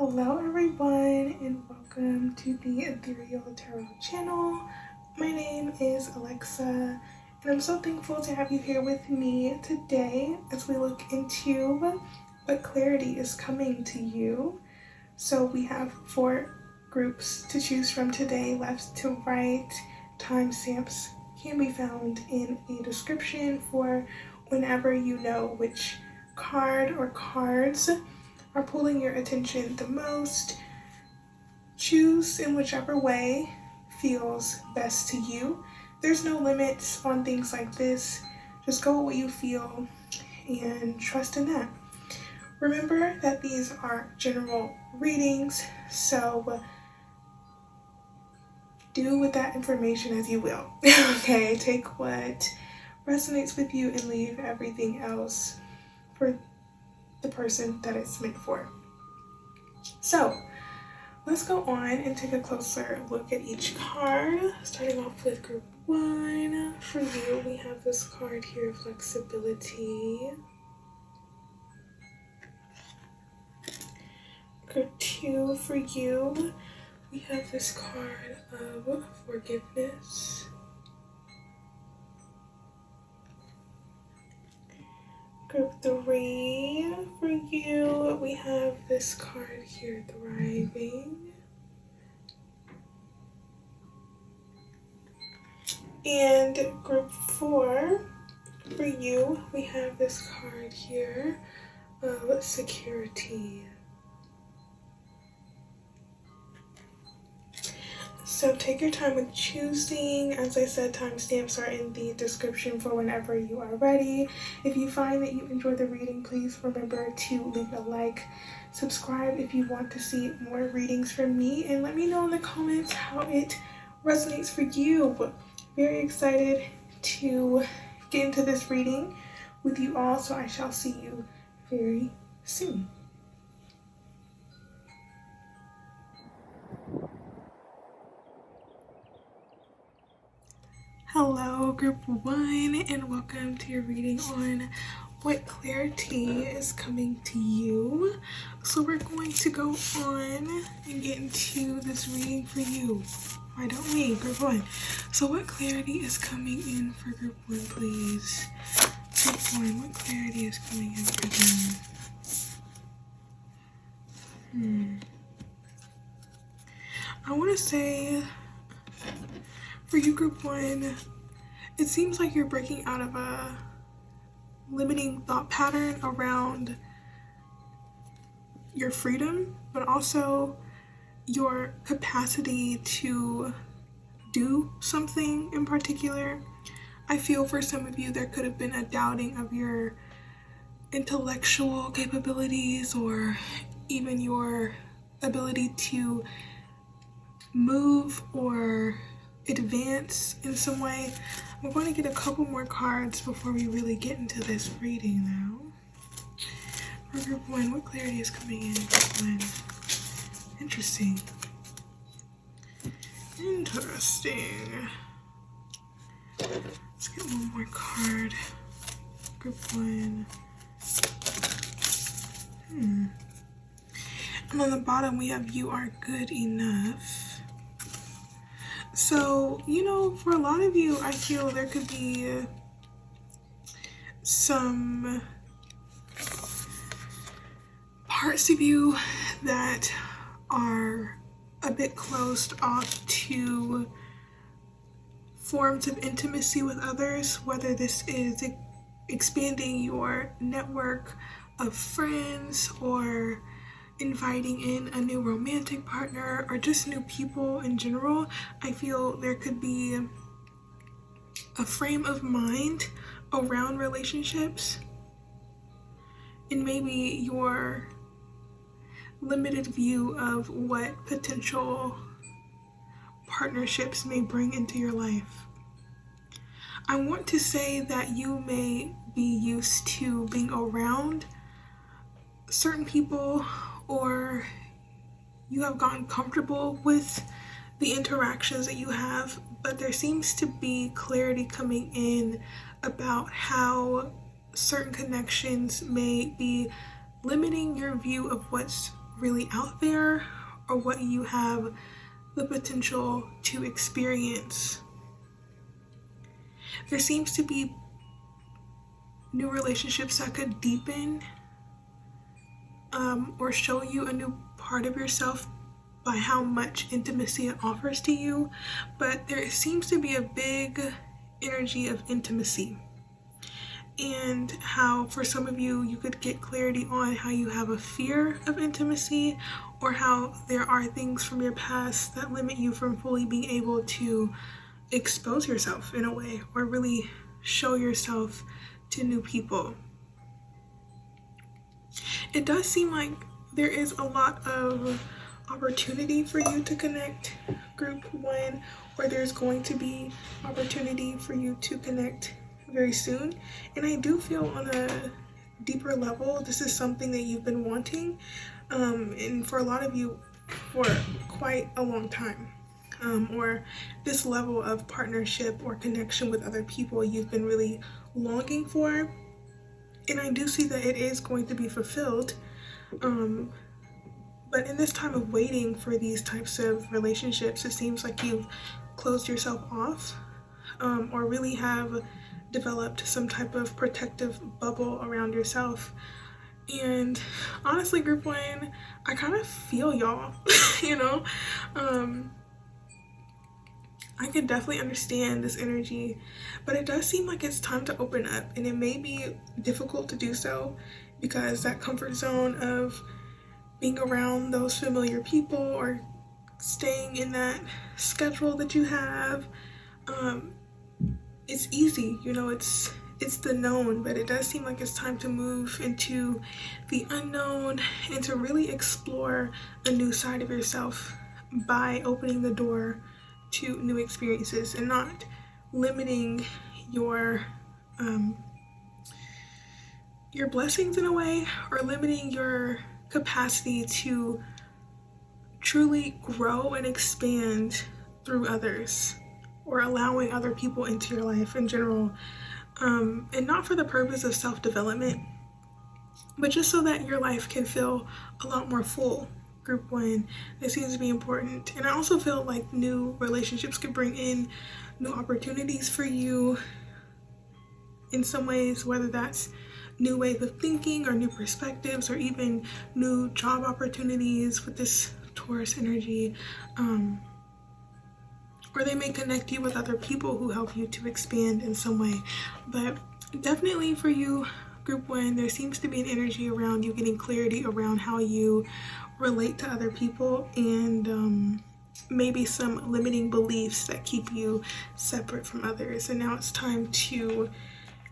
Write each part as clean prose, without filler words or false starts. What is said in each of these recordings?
Hello everyone and welcome to the Untitled Chapter channel. My name is Alexa and I'm so thankful to have you here with me today as we look into what clarity is coming to you. So we have 4 groups to choose from today, left to right. Timestamps can be found in the description for whenever you know which card or cards are pulling your attention the most. Choose in whichever way feels best to you. There's no limits on things like this. Just go with what you feel and trust in that. Remember that these are general readings, so do with that information as you will. Okay, take what resonates with you and leave everything else for the person that it's meant for. So let's go on and take a closer look at each card. Starting off with group 1. For you, we have this card here, flexibility. Group 2, for you, we have this card of forgiveness. Group 3, for you, we have this card here, thriving. And group 4, for you, we have this card here of security. So take your time with choosing. As I said, timestamps are in the description for whenever you are ready. If you find that you enjoy the reading, please remember to leave a like, subscribe if you want to see more readings from me, and let me know in the comments how it resonates for you. Very excited to get into this reading with you all, so I shall see you very soon. Hello group 1 and welcome to your reading on what clarity is coming to you. So we're going to go on and get into this reading for you. Why don't we? Group 1. So what clarity is coming in for group 1, please? Group 1, what clarity is coming in for them? I want to say, for you, group 1, it seems like you're breaking out of a limiting thought pattern around your freedom, but also your capacity to do something in particular. I feel for some of you there could have been a doubting of your intellectual capabilities or even your ability to move or advance in some way. I'm going to get a couple more cards before we really get into this reading now. For group 1, what clarity is coming in group 1? Interesting. Let's get one more card. Group 1. And on the bottom we have you are good enough. So, for a lot of you, I feel there could be some parts of you that are a bit closed off to forms of intimacy with others, whether this is expanding your network of friends or inviting in a new romantic partner or just new people in general. I feel there could be a frame of mind around relationships and maybe your limited view of what potential partnerships may bring into your life. I want to say that you may be used to being around certain people, or you have gotten comfortable with the interactions that you have, but there seems to be clarity coming in about how certain connections may be limiting your view of what's really out there or what you have the potential to experience. There seems to be new relationships that could deepen or show you a new part of yourself by how much intimacy it offers to you, but there seems to be a big energy of intimacy, and how for some of you, you could get clarity on how you have a fear of intimacy, or how there are things from your past that limit you from fully being able to expose yourself in a way, or really show yourself to new people. It does seem like there is a lot of opportunity for you to connect, group one, or there's going to be opportunity for you to connect very soon. And I do feel on a deeper level, this is something that you've been wanting, and for a lot of you for quite a long time, or this level of partnership or connection with other people you've been really longing for. And I do see that it is going to be fulfilled. But in this time of waiting for these types of relationships, it seems like you've closed yourself off, or really have developed some type of protective bubble around yourself. And honestly, group one, I kind of feel y'all, you know? I can definitely understand this energy, but it does seem like it's time to open up, and it may be difficult to do so because that comfort zone of being around those familiar people or staying in that schedule that you have, it's easy, you know, it's the known, but it does seem like it's time to move into the unknown and to really explore a new side of yourself by opening the door to new experiences and not limiting your blessings in a way, or limiting your capacity to truly grow and expand through others, or allowing other people into your life in general, and not for the purpose of self-development, but just so that your life can feel a lot more full. Group one, that seems to be important. And I also feel like new relationships could bring in new opportunities for you in some ways, whether that's new ways of thinking or new perspectives, or even new job opportunities with this Taurus energy, or they may connect you with other people who help you to expand in some way. But definitely for you, group one, there seems to be an energy around you getting clarity around how you relate to other people, and maybe some limiting beliefs that keep you separate from others. And now it's time to,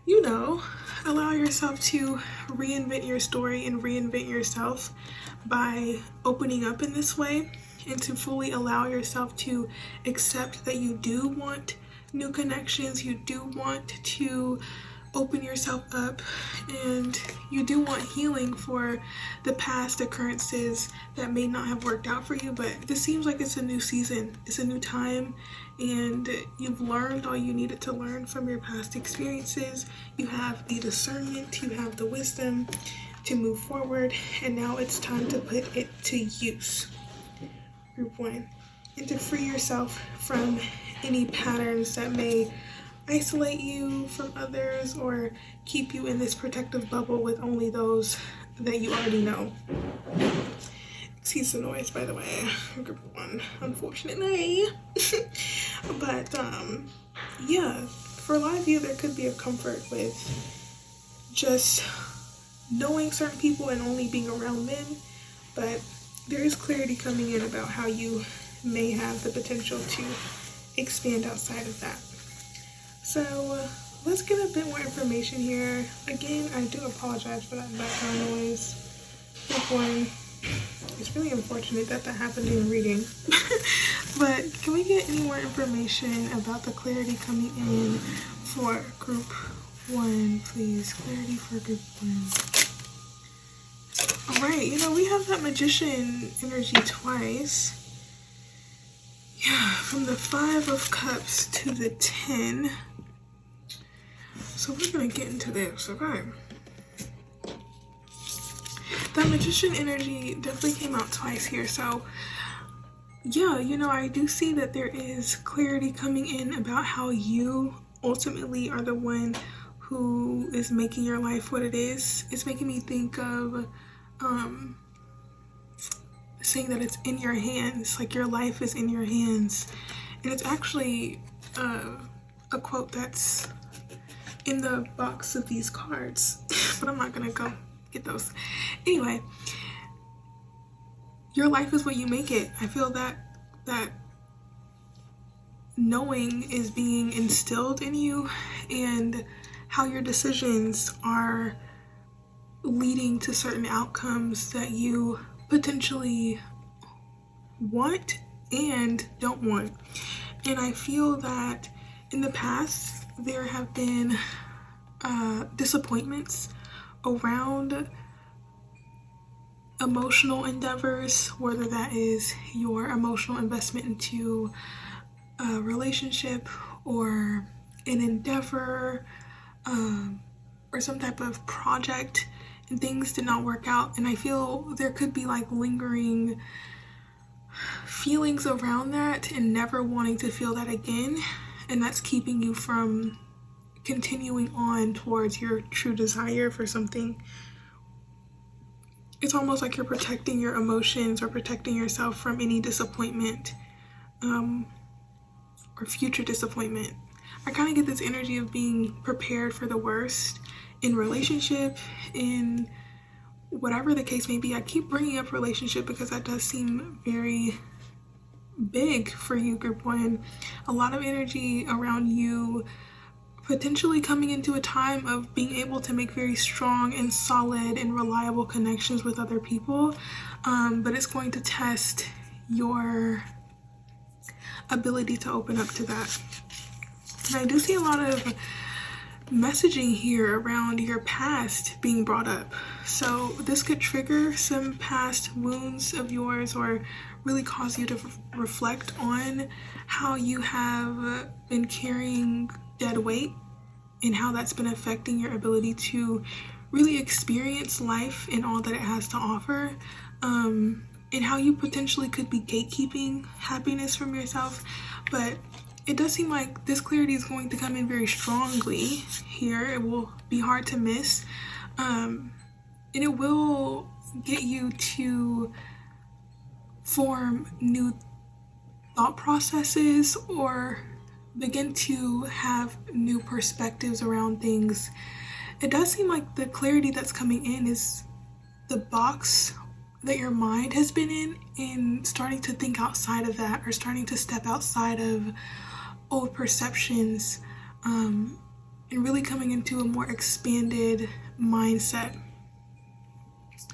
you know, allow yourself to reinvent your story and reinvent yourself by opening up in this way, and to fully allow yourself to accept that you do want new connections, you do want to open yourself up, and you do want healing for the past occurrences that may not have worked out for you. But this seems like it's a new season, it's a new time, and you've learned all you needed to learn from your past experiences. You have the discernment, you have the wisdom to move forward, and now it's time to put it to use. Group one, and to free yourself from any patterns that may isolate you from others or keep you in this protective bubble with only those that you already know. Excuse the noise, by the way, group one, unfortunately. But yeah, for a lot of you, there could be a comfort with just knowing certain people and only being around them, but there is clarity coming in about how you may have the potential to expand outside of that. So let's get a bit more information here. Again, I do apologize for that background noise. Group one, it's really unfortunate that that happened in reading. But can we get any more information about the clarity coming in for group one, please? Clarity for group one. All right, you know, we have that magician energy twice. Yeah, from the 5 of Cups to the 10. So we're gonna get into this, okay? that magician energy definitely came out twice here. So yeah, I do see that there is clarity coming in about how you ultimately are the one who is making your life what it is. It's making me think of saying that it's in your hands, like your life is in your hands. And it's actually a quote that's in the box of these cards, but I'm not gonna go get those. Anyway, your life is what you make it. I feel that knowing is being instilled in you, and how your decisions are leading to certain outcomes that you potentially want and don't want. And I feel that in the past there have been disappointments around emotional endeavors, whether that is your emotional investment into a relationship or an endeavor or some type of project, and things did not work out. And I feel there could be like lingering feelings around that and never wanting to feel that again, and that's keeping you from continuing on towards your true desire for something. It's almost like you're protecting your emotions or protecting yourself from any disappointment or future disappointment. I kind of get this energy of being prepared for the worst in relationship, in whatever the case may be. I keep bringing up relationship because that does seem very big for you, group one. A lot of energy around you potentially coming into a time of being able to make very strong and solid and reliable connections with other people, but it's going to test your ability to open up to that. And I do see a lot of messaging here around your past being brought up. So this could trigger some past wounds of yours, or really cause you to reflect on how you have been carrying dead weight and how that's been affecting your ability to really experience life and all that it has to offer, and how you potentially could be gatekeeping happiness from yourself. But it does seem like this clarity is going to come in very strongly here. It will be hard to miss, and it will get you to form new thought processes or begin to have new perspectives around things. It does seem like the clarity that's coming in is the box that your mind has been in starting to think outside of that, or starting to step outside of old perceptions, and really coming into a more expanded mindset,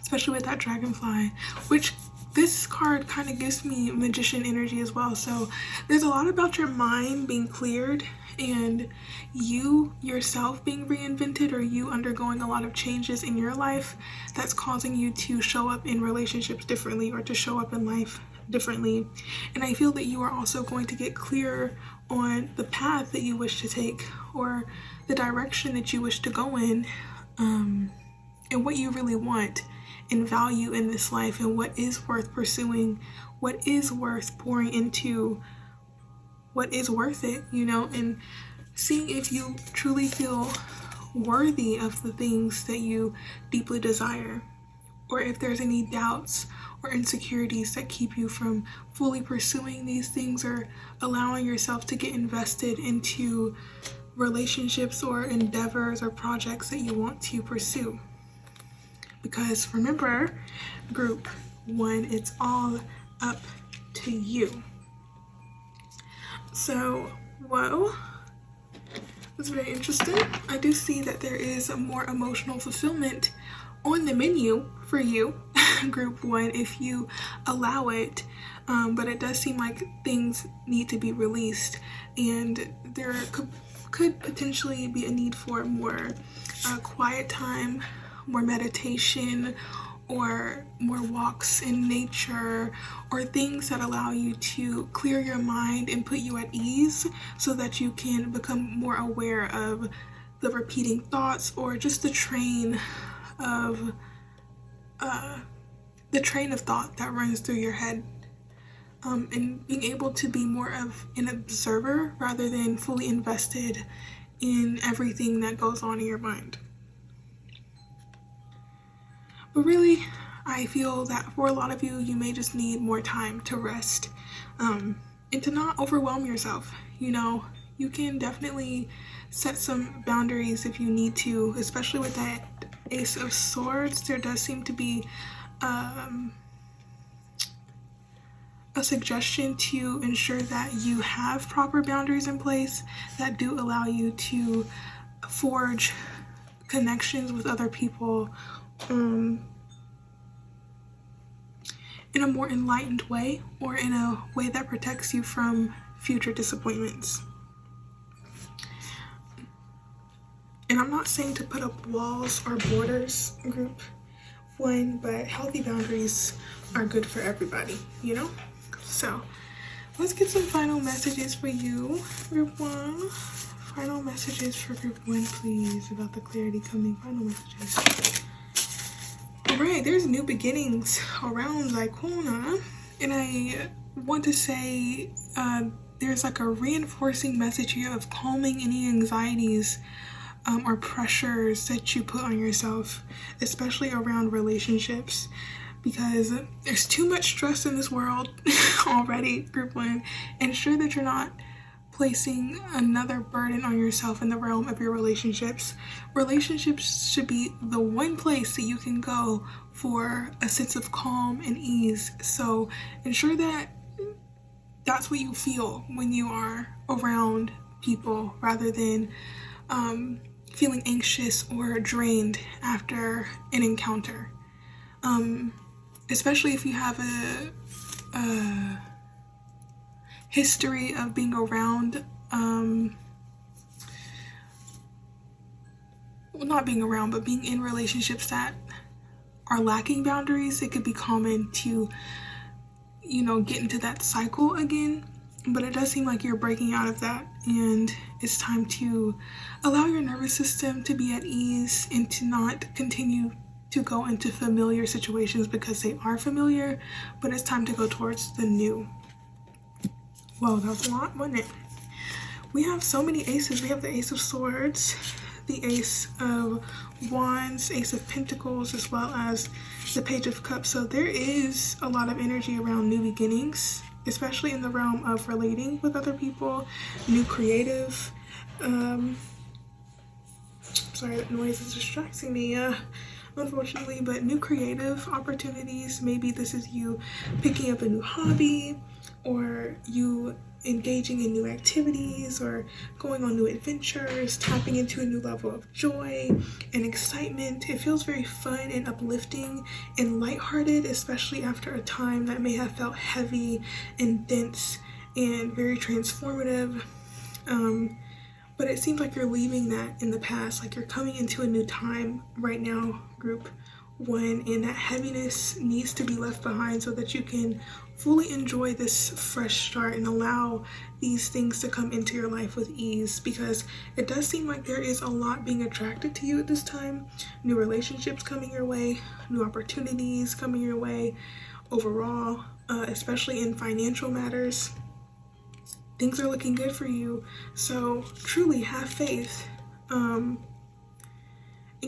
especially with that dragonfly, which this card kind of gives me magician energy as well. So there's a lot about your mind being cleared and you yourself being reinvented, or you undergoing a lot of changes in your life that's causing you to show up in relationships differently, or to show up in life differently. And I feel that you are also going to get clear on the path that you wish to take, or the direction that you wish to go in, and what you really want and value in this life, and what is worth pursuing, what is worth pouring into, what is worth it, and seeing if you truly feel worthy of the things that you deeply desire, or if there's any doubts or insecurities that keep you from fully pursuing these things, or allowing yourself to get invested into relationships or endeavors or projects that you want to pursue. Because remember, group one, it's all up to you. So, whoa, that's very interesting. I do see that there is a more emotional fulfillment on the menu for you, group one, if you allow it. But it does seem like things need to be released, and there could potentially be a need for more quiet time, more meditation, or more walks in nature, or things that allow you to clear your mind and put you at ease, so that you can become more aware of the repeating thoughts, or just the train of the train of thought that runs through your head, and being able to be more of an observer rather than fully invested in everything that goes on in your mind. But really, I feel that for a lot of you, you may just need more time to rest, and to not overwhelm yourself. You know, you can definitely set some boundaries if you need to, especially with that Ace of Swords. There does seem to be a suggestion to ensure that you have proper boundaries in place that do allow you to forge connections with other people in a more enlightened way, or in a way that protects you from future disappointments. And I'm not saying to put up walls or borders, group one, but healthy boundaries are good for everybody, you know? So let's get some final messages for you, group one. Final messages for group one, please, about the clarity coming. Final messages. Alright, there's new beginnings around la corner, and I want to say there's like a reinforcing message here of calming any anxieties or pressures that you put on yourself, especially around relationships, because there's too much stress in this world already, group one. Ensure that you're not placing another burden on yourself in the realm of your relationships. Relationships should be the one place that you can go for a sense of calm and ease. So ensure that that's what you feel when you are around people, rather than feeling anxious or drained after an encounter. Especially if you have a history of being around, well, not being around, but being in relationships that are lacking boundaries. It could be common to, you know, get into that cycle again. But it does seem like you're breaking out of that, and it's time to allow your nervous system to be at ease and to not continue to go into familiar situations because they are familiar, but it's time to go towards the new. Well, that was a lot, wasn't it? We have so many aces. We have the Ace of Swords, the Ace of Wands, Ace of Pentacles, as well as the Page of Cups. So there is a lot of energy around new beginnings, especially in the realm of relating with other people, new creative. Sorry, that noise is distracting me, unfortunately, but new creative opportunities. Maybe this is you picking up a new hobby, or you engaging in new activities, or going on new adventures, tapping into a new level of joy and excitement. It feels very fun and uplifting and lighthearted, especially after a time that may have felt heavy and dense and very transformative. But it seems like you're leaving that in the past, like you're coming into a new time right now, group one, and that heaviness needs to be left behind so that you can fully enjoy this fresh start and allow these things to come into your life with ease, because it does seem like there is a lot being attracted to you at this time. New relationships coming your way, new opportunities coming your way overall, especially in financial matters. Things are looking good for you, so truly have faith, and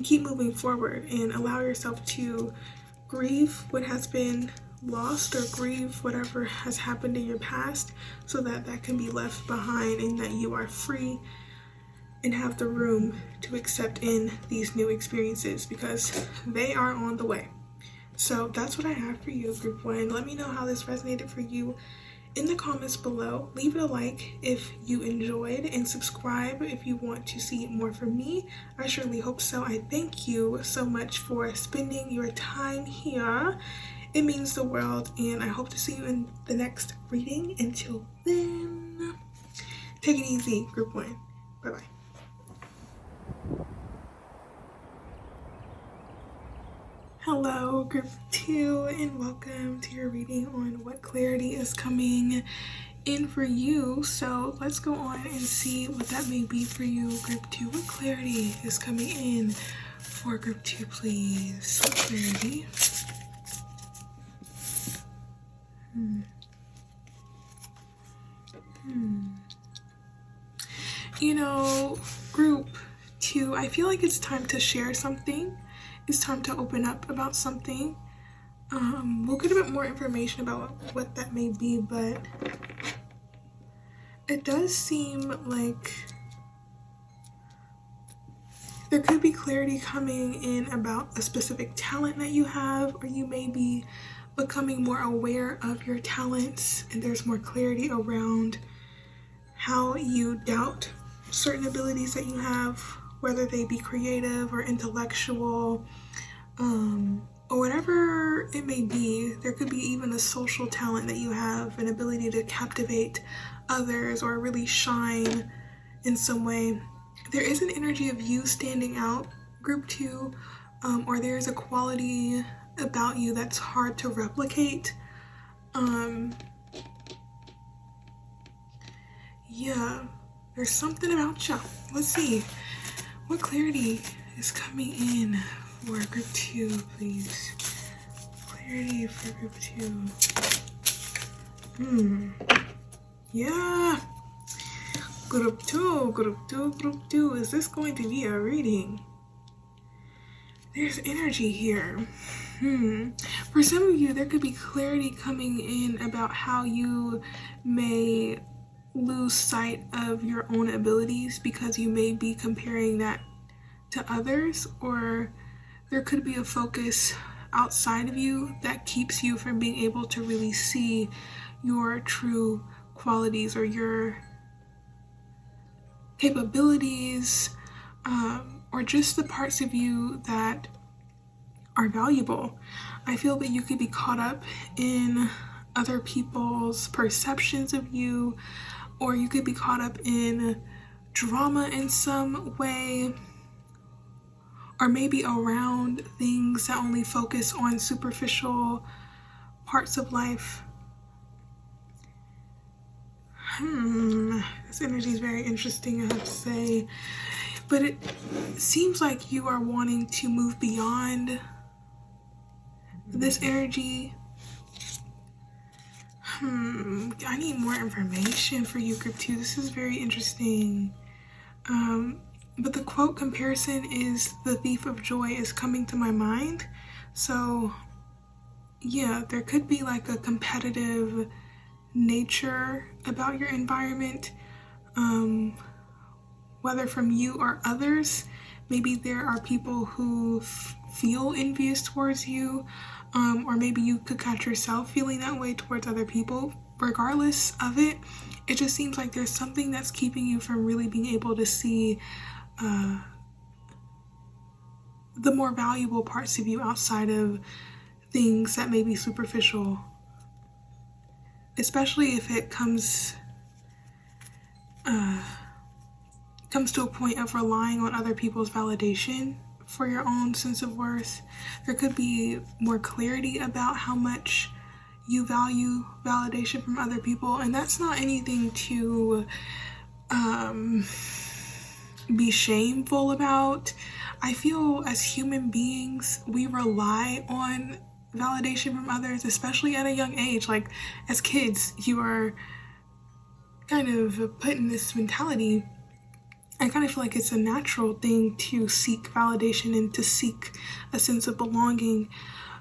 keep moving forward, and allow yourself to grieve what has been lost, or grieve whatever has happened in your past, so that that can be left behind and that you are free and have the room to accept in these new experiences, because they are on the way. So that's what I have for you, group one. Let me know how this resonated for you in the comments below. Leave it a like if you enjoyed, and subscribe if you want to see more from me. I surely hope so. I thank you so much for spending your time here. It means the world, and I hope to see you in the next reading. Until then, take it easy, group one. Bye-bye. Hello, group two, and welcome to your reading on what clarity is coming in for you. So let's go on and see what that may be for you, group two. What clarity is coming in for group two, please? What clarity You know, group 2, I feel like it's time to share something. It's time to open up about something. We'll get a bit more information about what that may be, but it does seem like there could be clarity coming in about a specific talent that you have, or you may be becoming more aware of your talents, and there's more clarity around how you doubt certain abilities that you have, whether they be creative or intellectual, or whatever it may be. There could be even a social talent that you have, an ability to captivate others or really shine in some way. There is an energy of you standing out, group 2, or there's a quality about you that's hard to replicate. Yeah, there's something about you. Let's see. What clarity is coming in for group 2, please? Clarity for group 2. Yeah. Group 2. Is this going to be a reading? There's energy here. For some of you, there could be clarity coming in about how you may lose sight of your own abilities because you may be comparing that to others, or there could be a focus outside of you that keeps you from being able to really see your true qualities or your capabilities, or just the parts of you that are valuable. I feel that you could be caught up in other people's perceptions of you, or you could be caught up in drama in some way, or maybe around things that only focus on superficial parts of life. This energy is very interesting, I have to say. But it seems like you are wanting to move beyond this energy. I need more information for you, group 2. This is very interesting. But the quote comparison is "the thief of joy" is coming to my mind. So yeah, there could be like a competitive nature about your environment, whether from you or others. Maybe there are people who feel envious towards you, or maybe you could catch yourself feeling that way towards other people. Regardless of it, it just seems like there's something that's keeping you from really being able to see the more valuable parts of you outside of things that may be superficial, especially if it comes to a point of relying on other people's validation for your own sense of worth. There could be more clarity about how much you value validation from other people, and that's not anything to be shameful about. I feel as human beings, we rely on validation from others, especially at a young age. Like as kids, you are kind of put in this mentality. I kind of feel like it's a natural thing to seek validation and to seek a sense of belonging.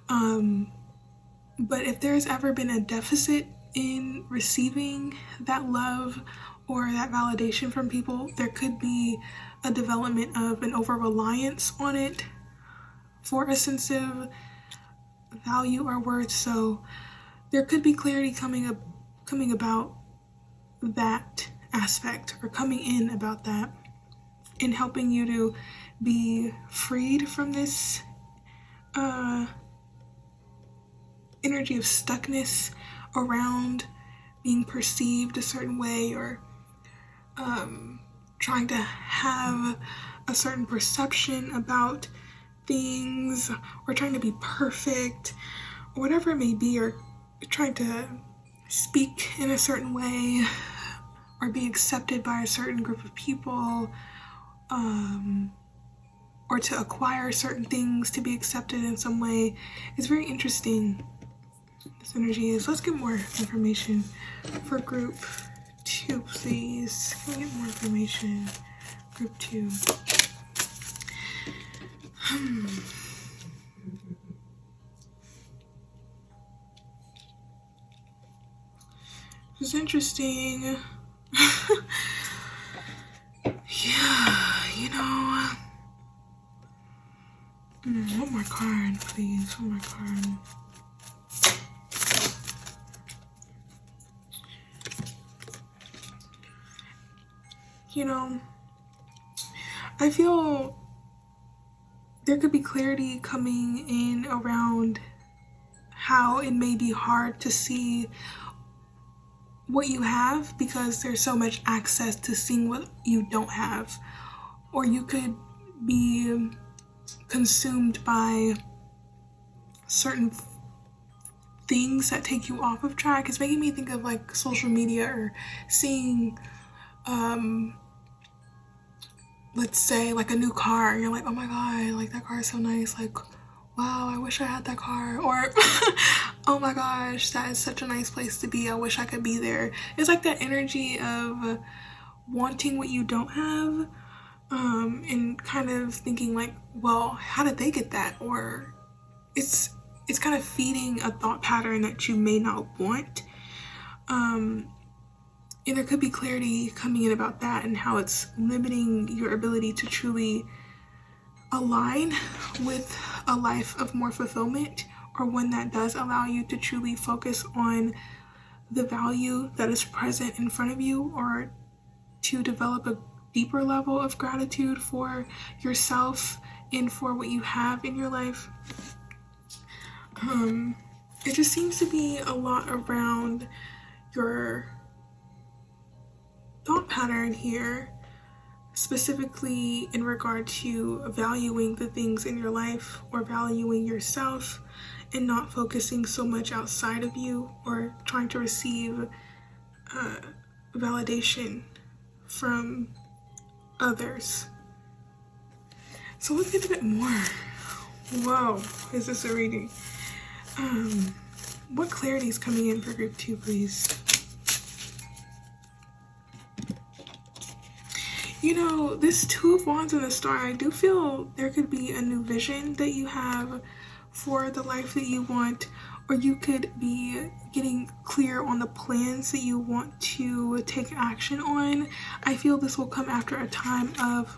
But if there's ever been a deficit in receiving that love or that validation from people, there could be a development of an over-reliance on it for a sense of value or worth. So there could be clarity coming about that aspect, or coming in about that, in helping you to be freed from this energy of stuckness around being perceived a certain way, or trying to have a certain perception about things, or trying to be perfect, or whatever it may be, or trying to speak in a certain way, or be accepted by a certain group of people, or to acquire certain things to be accepted in some way. It's very interesting. this energy is. Let's get more information for group 2, please. Can we get more information? Group 2. It's interesting. Yeah, you know. One more card, please. One more card. You know, I feel there could be clarity coming in around how it may be hard to see what you have because there's so much access to seeing what you don't have. Or you could be consumed by certain things that take you off of track. It's making me think of like social media or seeing let's say like a new car and you're like, oh my god, like that car is so nice, like wow, I wish I had that car. Or oh my gosh, that is such a nice place to be, I wish I could be there. It's like that energy of wanting what you don't have, and kind of thinking like, well, how did they get that? Or it's kind of feeding a thought pattern that you may not want. And there could be clarity coming in about that and how it's limiting your ability to truly align with a life of more fulfillment, or one that does allow you to truly focus on the value that is present in front of you, or to develop a deeper level of gratitude for yourself and for what you have in your life. It just seems to be a lot around your thought pattern here, specifically in regard to valuing the things in your life or valuing yourself and not focusing so much outside of you or trying to receive validation from others. So let's get a bit more. Whoa, is this a reading? What clarity is coming in for group 2, please? You know, this 2 of Wands and the Star, I do feel there could be a new vision that you have for the life that you want, or you could be getting clear on the plans that you want to take action on. I feel this will come after a time of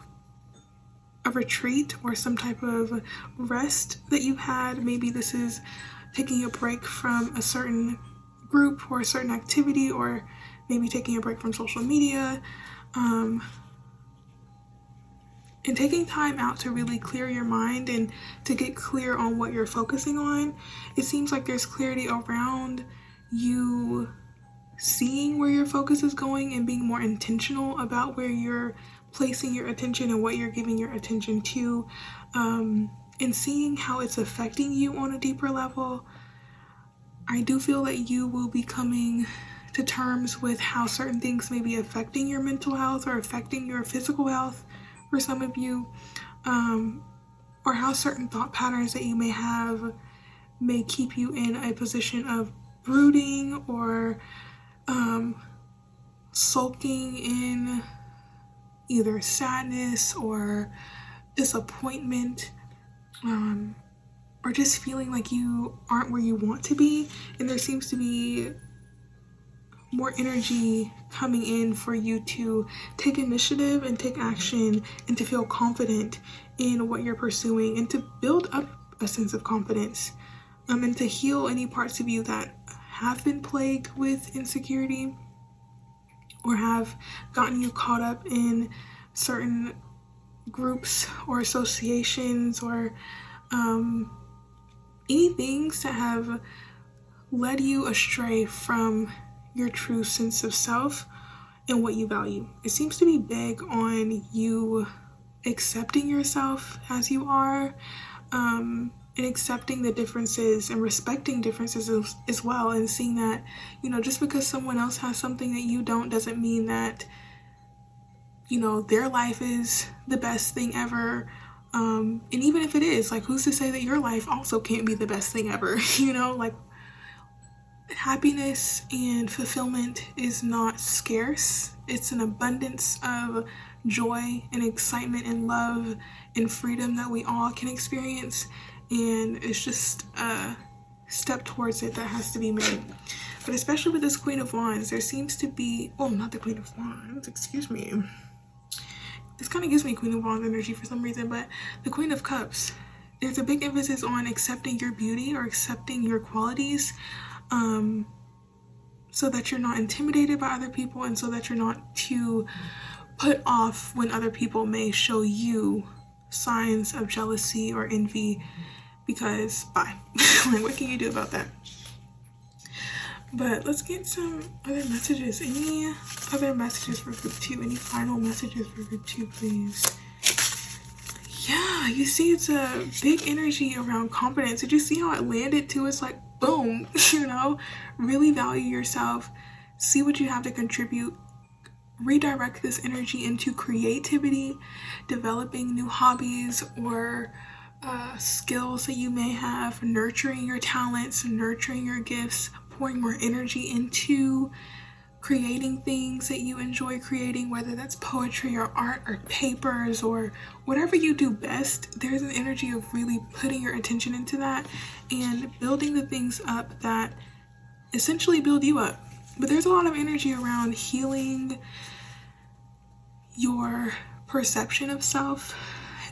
a retreat or some type of rest that you had. Maybe this is taking a break from a certain group or a certain activity, or maybe taking a break from social media. And taking time out to really clear your mind and to get clear on what you're focusing on. It seems like there's clarity around you seeing where your focus is going and being more intentional about where you're placing your attention and what you're giving your attention to, and seeing how it's affecting you on a deeper level. I do feel that you will be coming to terms with how certain things may be affecting your mental health or affecting your physical health for some of you, or how certain thought patterns that you may have may keep you in a position of brooding or sulking in either sadness or disappointment, or just feeling like you aren't where you want to be. And there seems to be more energy coming in for you to take initiative and take action and to feel confident in what you're pursuing and to build up a sense of confidence, and to heal any parts of you that have been plagued with insecurity or have gotten you caught up in certain groups or associations or any things that have led you astray from your true sense of self and what you value. It seems to be big on you accepting yourself as you are, and accepting the differences and respecting differences as well, and seeing that, you know, just because someone else has something that you don't doesn't mean that, you know, their life is the best thing ever. And even if it is, like, who's to say that your life also can't be the best thing ever? You know, like, happiness and fulfillment is not scarce. It's an abundance of joy and excitement and love and freedom that we all can experience, and it's just a step towards it that has to be made. But especially with this Queen of Wands, there seems to be, oh, not the Queen of Wands, excuse me. This kind of gives me Queen of Wands energy for some reason, but the Queen of Cups, there's a big emphasis on accepting your beauty or accepting your qualities, so that you're not intimidated by other people, and so that you're not too put off when other people may show you signs of jealousy or envy, because bye. Like, what can you do about that? But let's get some other messages. Any other messages for group 2? Any final messages for group 2, please? Yeah, you see, it's a big energy around confidence. Did you see how it landed too? It's like, boom, you know, really value yourself, see what you have to contribute, redirect this energy into creativity, developing new hobbies or skills that you may have, nurturing your talents, nurturing your gifts, pouring more energy into creating things that you enjoy creating, whether that's poetry or art or papers or whatever you do best. There's an energy of really putting your attention into that and building the things up that essentially build you up. But there's a lot of energy around healing your perception of self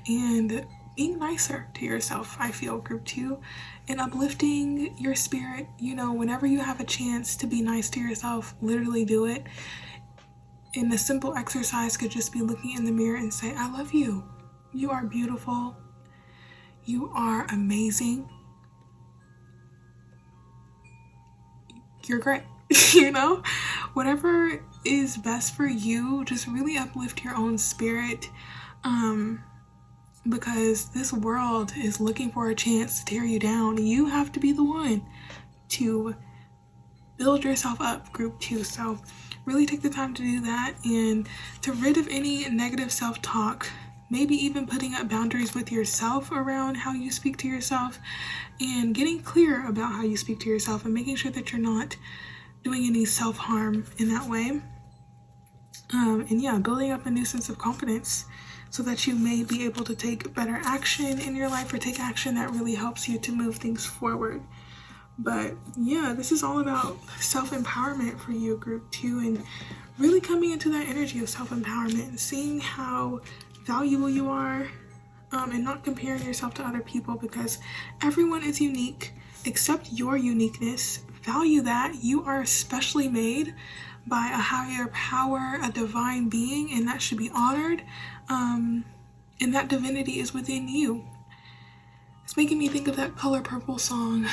and being nicer to yourself, I feel, group 2, and uplifting your spirit. You know, whenever you have a chance to be nice to yourself, literally do it. And a simple exercise could just be looking in the mirror and say, I love you. You are beautiful. You are amazing. You're great. You know, whatever is best for you, just really uplift your own spirit. Because this world is looking for a chance to tear you down. You have to be the one to build yourself up, group 2. So really take the time to do that and to rid of any negative self-talk, maybe even putting up boundaries with yourself around how you speak to yourself and getting clear about how you speak to yourself and making sure that you're not doing any self-harm in that way. And yeah, building up a new sense of confidence so that you may be able to take better action in your life or take action that really helps you to move things forward. But yeah, this is all about self-empowerment for you, group 2, and really coming into that energy of self-empowerment and seeing how valuable you are, and not comparing yourself to other people, because everyone is unique. Accept your uniqueness, value that you are specially made by a higher power, a divine being, and that should be honored. And that divinity is within you. It's making me think of that Color Purple song.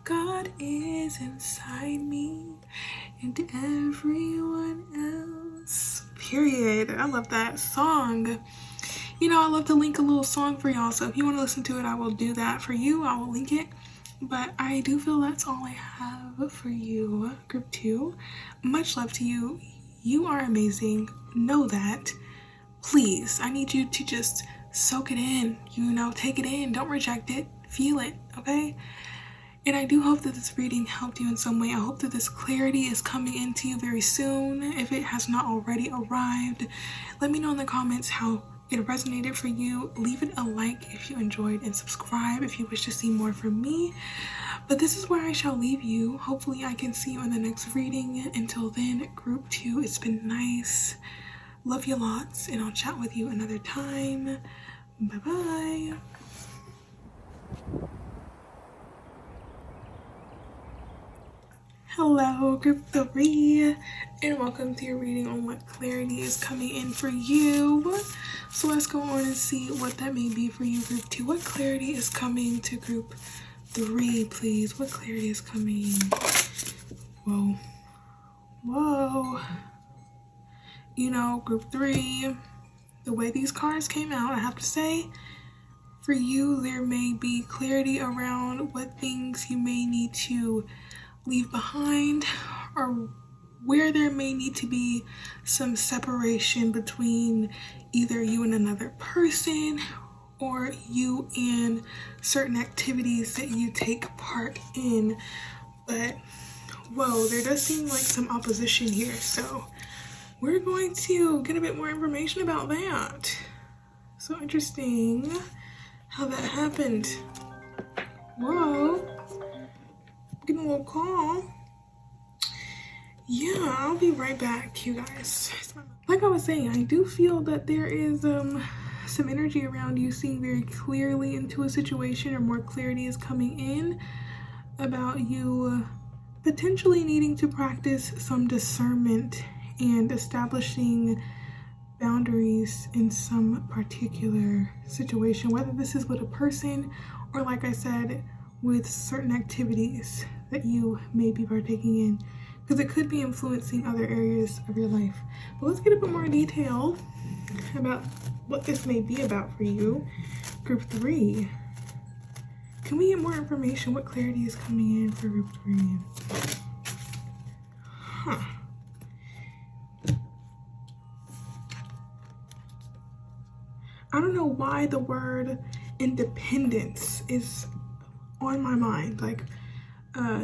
God is inside me and everyone else. Period. I love that song. You know, I love to link a little song for y'all, so if you want to listen to it, I will do that for you. I will link it. But I do feel that's all I have for you, group 2. Much love to you. You are amazing. Know that. Please, I need you to just soak it in, you know, take it in. Don't reject it. Feel it, okay? And I do hope that this reading helped you in some way. I hope that this clarity is coming into you very soon. If it has not already arrived, let me know in the comments how it resonated for you. Leave it a like if you enjoyed and subscribe if you wish to see more from me. But this is where I shall leave you. Hopefully I can see you in the next reading. Until then, group 2, it's been nice. Love you lots, and I'll chat with you another time. Bye-bye. Hello, group 3, and welcome to your reading on what clarity is coming in for you. So let's go on and see what that may be for you, group 2. What clarity is coming to group 3, please? What clarity is coming? Whoa. Whoa. You know, group 3, the way these cards came out, I have to say, for you, there may be clarity around what things you may need to leave behind, or where there may need to be some separation between either you and another person or you and certain activities that you take part in. But Whoa, there does seem like some opposition here, so we're going to get a bit more information about that. So interesting how that happened. Whoa, getting a little call. Yeah, I'll be right back, you guys. Like I was saying, I do feel that there is some energy around you seeing very clearly into a situation, or more clarity is coming in about you potentially needing to practice some discernment and establishing boundaries in some particular situation, whether this is with a person or, like I said, with certain activities that you may be partaking in, because it could be influencing other areas of your life. But let's get a bit more detail about what this may be about for you. Group 3. Can we get more information? What clarity is coming in for group 3? Huh. I don't know why the word independence is on my mind, like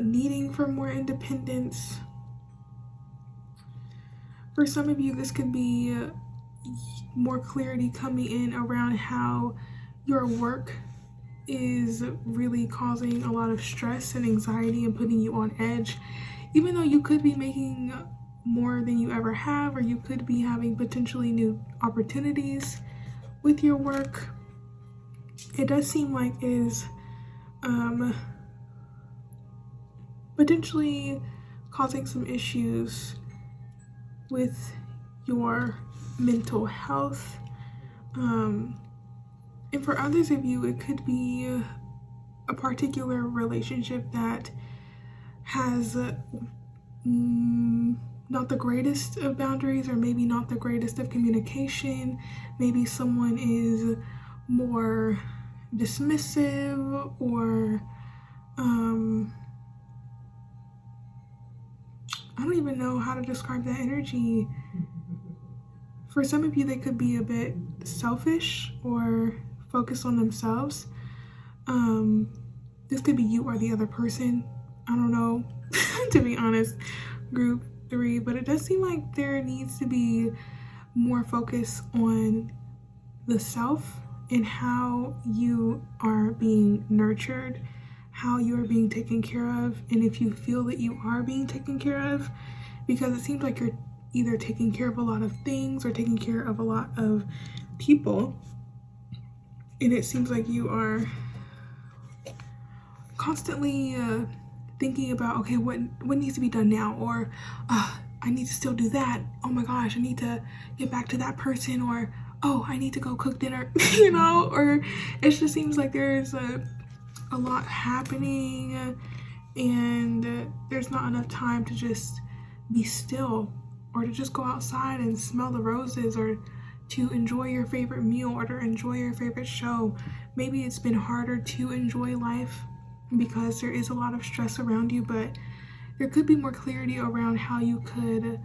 needing for more independence. For some of you, this could be more clarity coming in around how your work is really causing a lot of stress and anxiety and putting you on edge, even though you could be making more than you ever have, or you could be having potentially new opportunities with your work. It does seem like it is potentially causing some issues with your mental health. And for others of you, it could be a particular relationship that has not the greatest of boundaries, or maybe not the greatest of communication. Maybe someone is more dismissive, or I don't even know how to describe that energy. For some of you, they could be a bit selfish or focused on themselves. This could be you or the other person. I don't know, to be honest, group 3, but it does seem like there needs to be more focus on the self and how you are being nurtured, how you are being taken care of, and if you feel that you are being taken care of, because it seems like you're either taking care of a lot of things or taking care of a lot of people, and it seems like you are constantly thinking about, okay, what needs to be done now, or I need to still do that, oh my gosh, I need to get back to that person, or oh, I need to go cook dinner, you know, or it just seems like there's a lot happening, and there's not enough time to just be still, or to just go outside and smell the roses, or to enjoy your favorite meal, or to enjoy your favorite show. Maybe it's been harder to enjoy life because there is a lot of stress around you, but there could be more clarity around how you could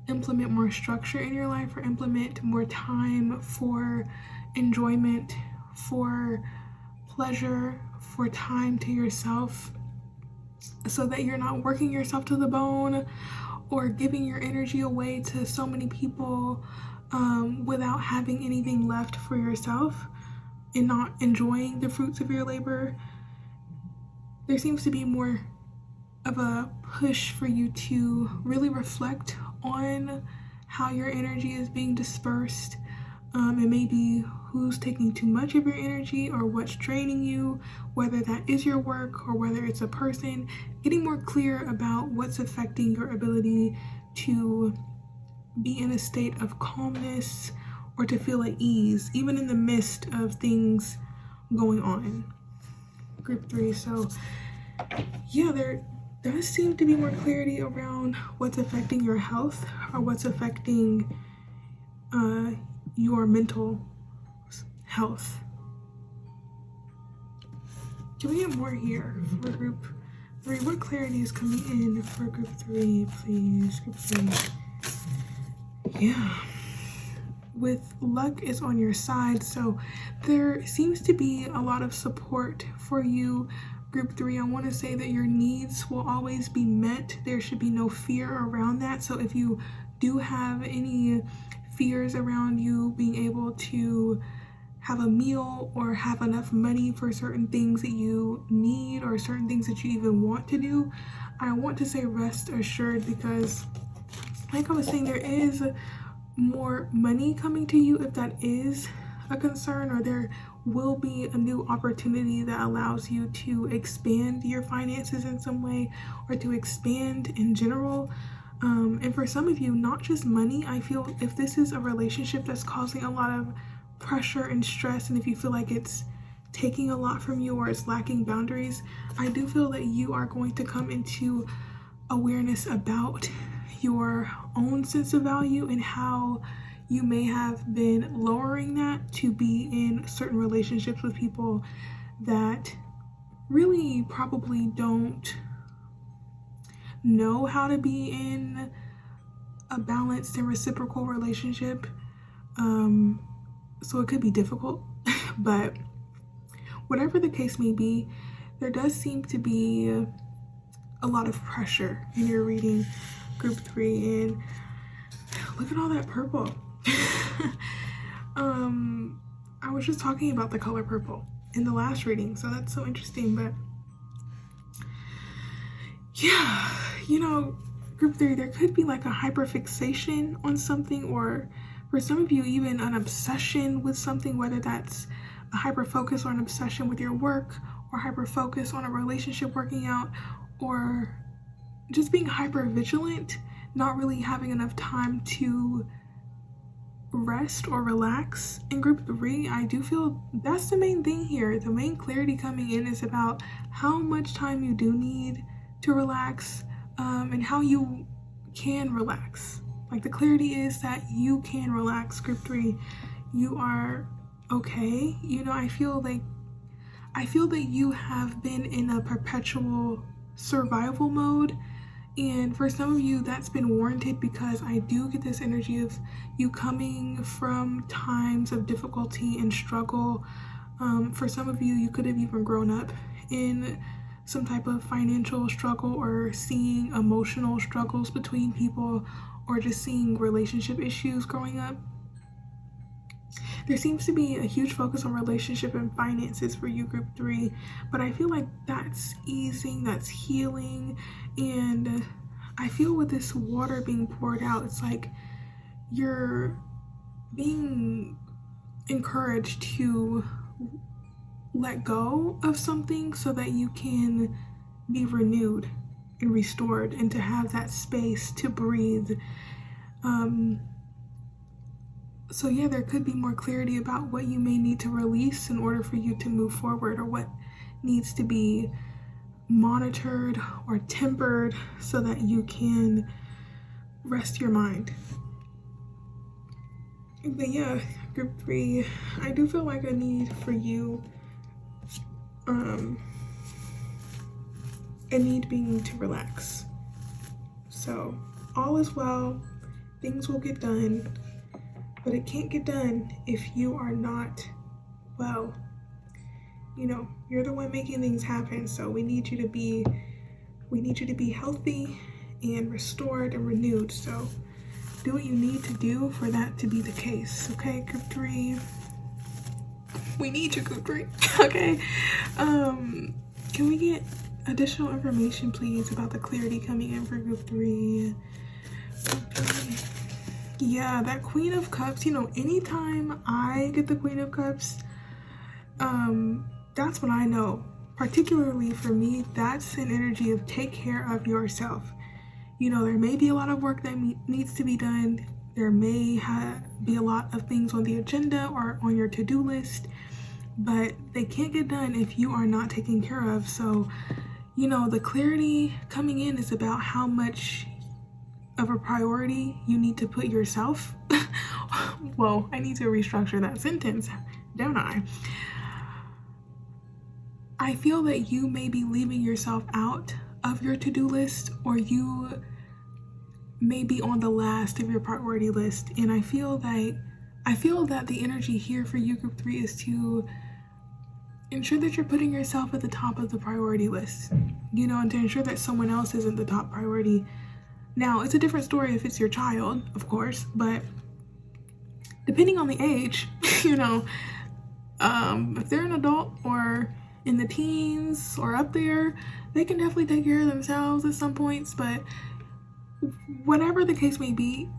implement more structure in your life, or implement more time for enjoyment, for pleasure, for time to yourself, so that you're not working yourself to the bone or giving your energy away to so many people without having anything left for yourself and not enjoying the fruits of your labor. There seems to be more of a push for you to really reflect on how your energy is being dispersed, and maybe who's taking too much of your energy, or what's draining you, whether that is your work or whether it's a person. Getting more clear about what's affecting your ability to be in a state of calmness, or to feel at ease, even in the midst of things going on. Group 3, so yeah, there does seem to be more clarity around what's affecting your health, or what's affecting your mental health. Can we get more here for group 3? What clarity is coming in for group 3, please? Group 3. Yeah. With luck is on your side, so there seems to be a lot of support for you, Group 3, I want to say that your needs will always be met. There should be no fear around that. So if you do have any fears around you being able to have a meal or have enough money for certain things that you need or certain things that you even want to do, I want to say rest assured, because like I was saying, there is more money coming to you if that is a concern, or there will be a new opportunity that allows you to expand your finances in some way, or to expand in general. And for some of you, not just money, I feel if this is a relationship that's causing a lot of pressure and stress, and if you feel like it's taking a lot from you or it's lacking boundaries, I do feel that you are going to come into awareness about your own sense of value and how you may have been lowering that to be in certain relationships with people that really probably don't know how to be in a balanced and reciprocal relationship. So it could be difficult, but whatever the case may be, there does seem to be a lot of pressure in your reading, Group 3, and look at all that purple. I was just talking about the color purple in the last reading, so that's so interesting. But yeah, you know, Group 3, there could be like a hyperfixation on something, or for some of you, even an obsession with something, whether that's a hyper-focus or an obsession with your work, or hyper-focus on a relationship working out, or just being hyper-vigilant, not really having enough time to rest or relax. In Group 3, I do feel that's the main thing here. The main clarity coming in is about how much time you do need to relax, and how you can relax. Like, the clarity is that you can relax, Group 3. You are okay. You know, I feel that you have been in a perpetual survival mode, and for some of you that's been warranted, because I do get this energy of you coming from times of difficulty and struggle. For some of you, you could have even grown up in some type of financial struggle, or seeing emotional struggles between people, or just seeing relationship issues growing up. There seems to be a huge focus on relationship and finances for you, Group 3, but I feel like that's easing, that's healing, and I feel with this water being poured out, it's like you're being encouraged to let go of something so that you can be renewed and restored, and to have that space to breathe. So yeah, there could be more clarity about what you may need to release in order for you to move forward, or what needs to be monitored or tempered so that you can rest your mind. But yeah, Group 3, I do feel like a need for you, a need being to relax. So all is well, things will get done, but it can't get done if you are not well. You know, you're the one making things happen, so we need you to be healthy and restored and renewed. So do what you need to do for that to be the case. Okay, Group 3. We need you, Group 3. Okay. Can we get additional information, please, about the clarity coming in for Group 3? Okay. Yeah, that Queen of Cups, you know, anytime I get the Queen of Cups, that's when I know, particularly for me, that's an energy of take care of yourself. You know, there may be a lot of work that needs to be done. There may be a lot of things on the agenda or on your to-do list, but they can't get done if you are not taken care of. So, you know, the clarity coming in is about how much of a priority you need to put yourself. Whoa, I need to restructure that sentence, don't I? I feel that you may be leaving yourself out of your to-do list, or you may be on the last of your priority list. And I feel that the energy here for you, Group 3, is to ensure that you're putting yourself at the top of the priority list, you know, and to ensure that someone else isn't the top priority. Now, it's a different story if it's your child, of course, but depending on the age, you know, if they're an adult or in the teens or up there, they can definitely take care of themselves at some points. But whatever the case may be,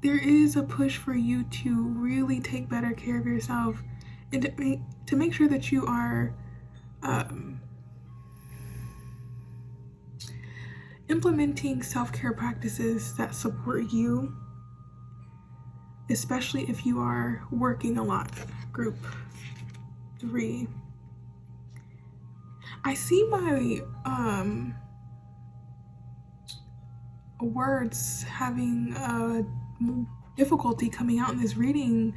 there is a push for you to really take better care of yourself and to make sure that you are implementing self-care practices that support you, especially if you are working a lot. Group 3. I see my words having difficulty coming out in this reading,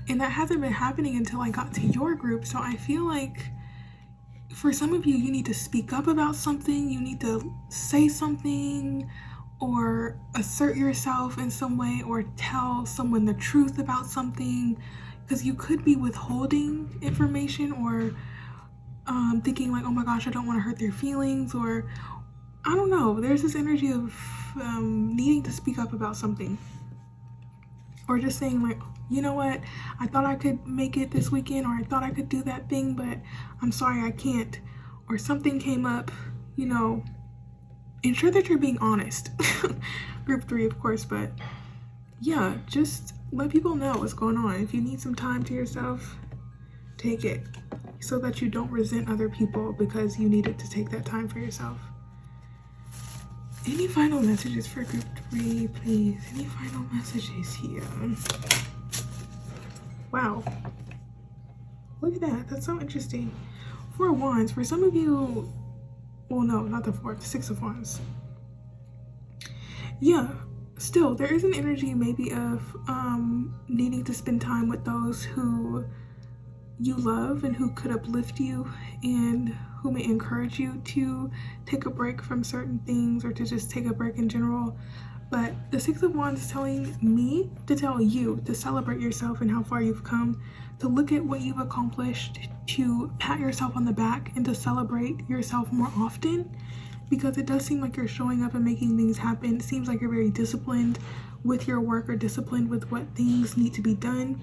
and that hasn't been happening until I got to your group. So I feel like for some of you, you need to speak up about something, you need to say something or assert yourself in some way or tell someone the truth about something, because you could be withholding information or thinking like, oh my gosh, I don't want to hurt their feelings, or I don't know, there's this energy of needing to speak up about something, or just saying like, you know what, I thought I could make it this weekend, or I thought I could do that thing, but I'm sorry I can't, or something came up, you know. Ensure that you're being honest. Group 3, of course, but yeah, just let people know what's going on. If you need some time to yourself, take it, so that you don't resent other people because you needed to take that time for yourself. Any final messages for group 3, please? Any final messages here? Wow. Look at that. That's so interesting. 4 of Wands. For some of you, well, no, not the 4, the 6 of Wands. Yeah, still, there is an energy maybe of needing to spend time with those who you love and who could uplift you and who may encourage you to take a break from certain things or to just take a break in general. But the 6 of Wands is telling me to tell you to celebrate yourself and how far you've come, to look at what you've accomplished, to pat yourself on the back and to celebrate yourself more often, because it does seem like you're showing up and making things happen. It seems like you're very disciplined with your work or disciplined with what things need to be done.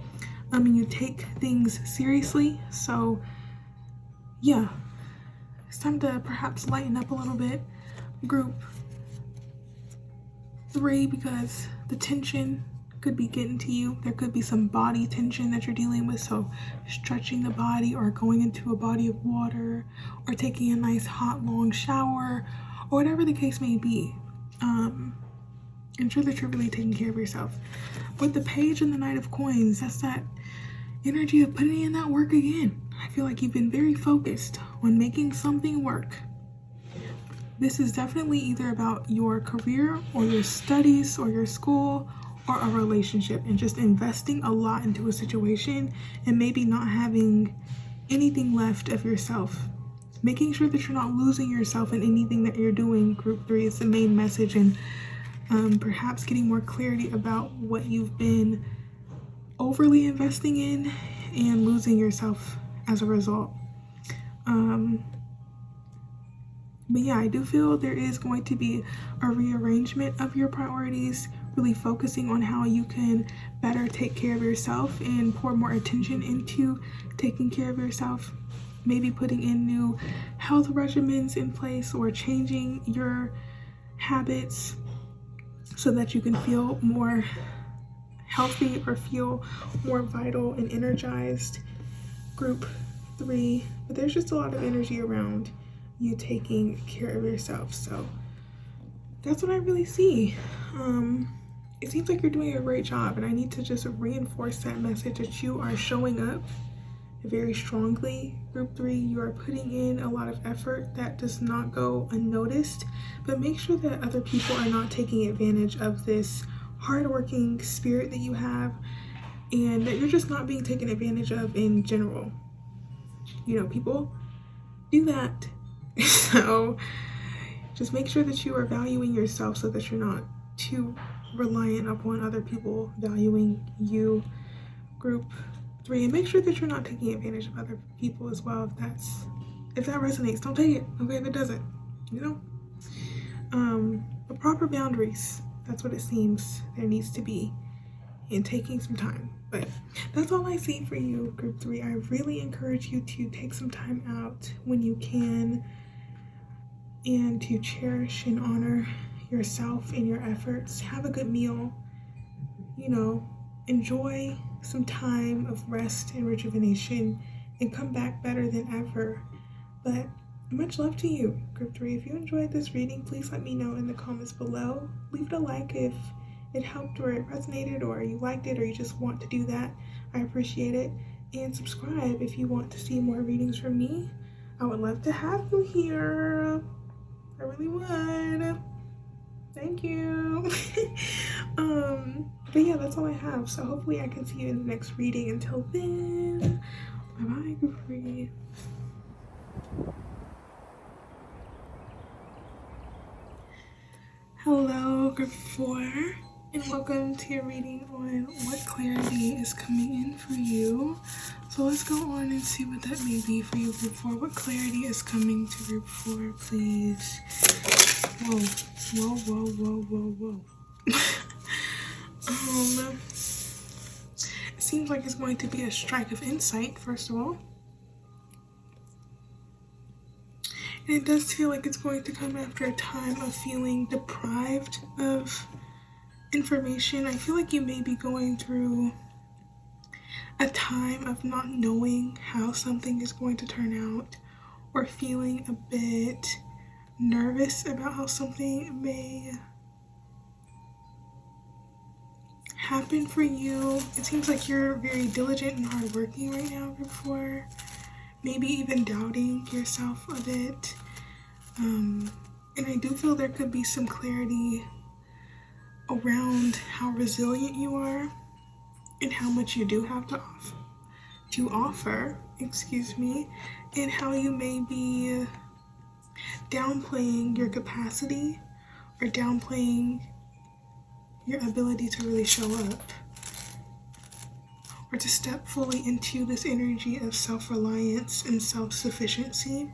And you take things seriously. So yeah, it's time to perhaps lighten up a little bit, group 3, because the tension could be getting to you. There could be some body tension that you're dealing with, so stretching the body or going into a body of water or taking a nice hot long shower or whatever the case may be. Ensure that you're really taking care of yourself. With the Page and the Knight of Coins, that's that energy of putting in that work again. I feel like you've been very focused on making something work. This is definitely either about your career or your studies or your school or a relationship, and just investing a lot into a situation and maybe not having anything left of yourself. Making sure that you're not losing yourself in anything that you're doing, group 3, is the main message, and perhaps getting more clarity about what you've been overly investing in and losing yourself as a result. But yeah, I do feel there is going to be a rearrangement of your priorities, really focusing on how you can better take care of yourself and pour more attention into taking care of yourself. Maybe putting in new health regimens in place or changing your habits so that you can feel more healthy or feel more vital and energized, group 3. But there's just a lot of energy around you taking care of yourself, so that's what I really see. It seems like you're doing a great job, and I need to just reinforce that message that you are showing up very strongly. Group 3, you are putting in a lot of effort that does not go unnoticed, but make sure that other people are not taking advantage of this hardworking spirit that you have, and that you're just not being taken advantage of in general. You know, people do that. So just make sure that you are valuing yourself so that you're not too reliant upon other people valuing you, group 3, and make sure that you're not taking advantage of other people as well. If that resonates, don't take it. Okay, if it doesn't, you know. But proper boundaries, that's what it seems there needs to be, and taking some time. But that's all I see for you, group 3. I really encourage you to take some time out when you can, and to cherish and honor yourself and your efforts. Have a good meal, you know, enjoy some time of rest and rejuvenation, and come back better than ever. But much love to you, group 3. If you enjoyed this reading, please let me know in the comments below. Leave it a like if it helped or it resonated or you liked it or you just want to do that. I appreciate it. And subscribe if you want to see more readings from me. I would love to have you here. I really would. Thank you. But yeah, that's all I have. So hopefully I can see you in the next reading. Until then, bye-bye, group 3. Hello, group 4, and welcome to your reading on what clarity is coming in for you. So let's go on and see what that may be for you, group 4. What clarity is coming to group 4, please? Whoa, whoa, whoa, whoa, whoa, whoa. It seems like it's going to be a strike of insight, first of all. And it does feel like it's going to come after a time of feeling deprived of information. I feel like you may be going through a time of not knowing how something is going to turn out, or feeling a bit nervous about how something may happen for you. It seems like you're very diligent and hardworking right now, group 4. Maybe even doubting yourself a bit. And I do feel there could be some clarity around how resilient you are and how much you do have to offer, and how you may be downplaying your capacity or downplaying your ability to really show up, or to step fully into this energy of self-reliance and self-sufficiency.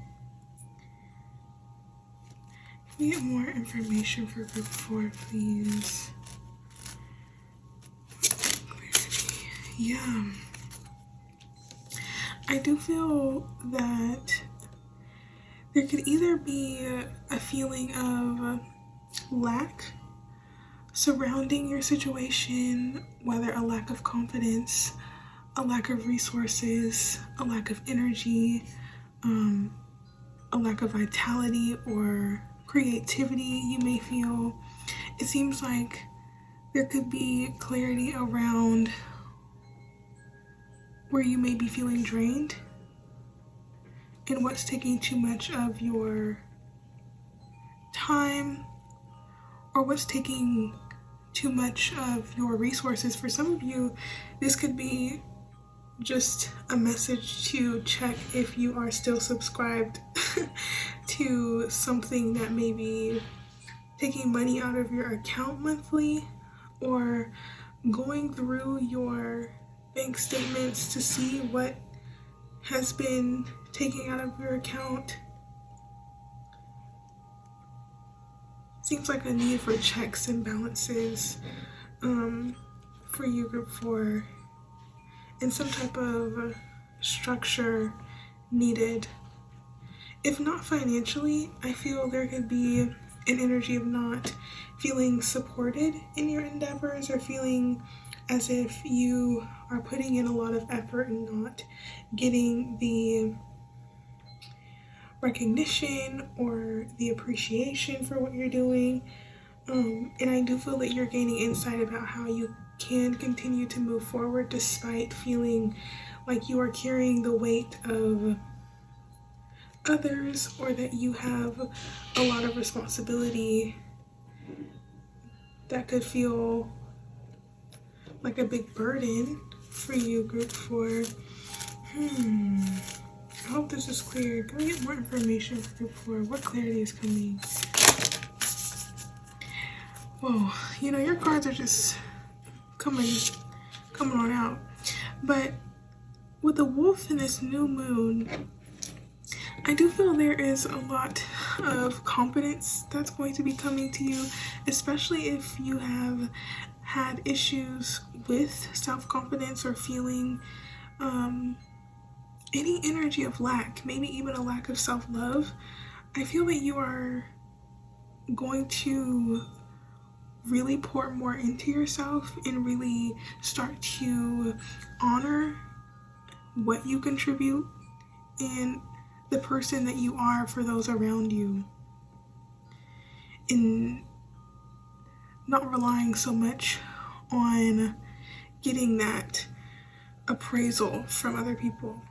Can we get more information for group 4, please? Yeah. I do feel that there could either be a feeling of lack surrounding your situation, whether a lack of confidence, a lack of resources, a lack of energy, a lack of vitality or creativity you may feel. It seems like there could be clarity around where you may be feeling drained and what's taking too much of your time, or what's taking too much of your resources. For some of you, this could be just a message to check if you are still subscribed to something that may be taking money out of your account monthly, or going through your bank statements to see what has been taken out of your account. Seems like a need for checks and balances for you, group 4, and some type of structure needed. If not financially, I feel there could be an energy of not feeling supported in your endeavors, or feeling as if you are putting in a lot of effort and not getting the recognition or the appreciation for what you're doing. And I do feel that you're gaining insight about how you can continue to move forward despite feeling like you are carrying the weight of others, or that you have a lot of responsibility that could feel like a big burden for you, group 4. I hope this is clear. Can we get more information for group 4? What clarity is coming? Whoa, your cards are just coming on out. But with the wolf in this new moon, I do feel there is a lot of confidence that's going to be coming to you, especially if you have had issues with self-confidence or feeling any energy of lack, maybe even a lack of self-love. I feel that you are going to really pour more into yourself and really start to honor what you contribute and the person that you are for those around you, and not relying so much on getting that appraisal from other people,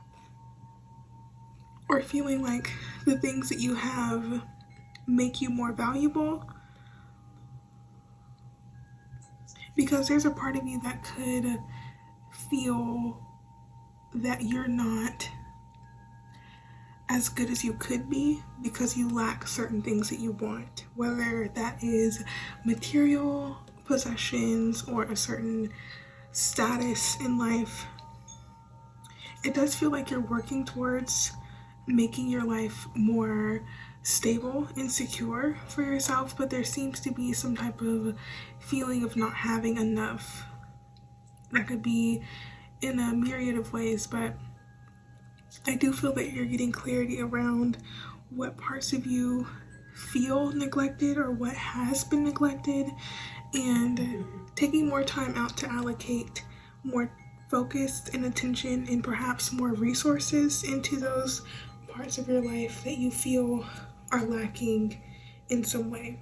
or feeling like the things that you have make you more valuable, because there's a part of you that could feel that you're not as good as you could be because you lack certain things that you want, whether that is material possessions or a certain status in life. It does feel like you're working towards making your life more stable and secure for yourself, but there seems to be some type of feeling of not having enough. That could be in a myriad of ways, but I do feel that you're getting clarity around what parts of you feel neglected or what has been neglected, and taking more time out to allocate more focus and attention and perhaps more resources into those parts of your life that you feel are lacking in some way.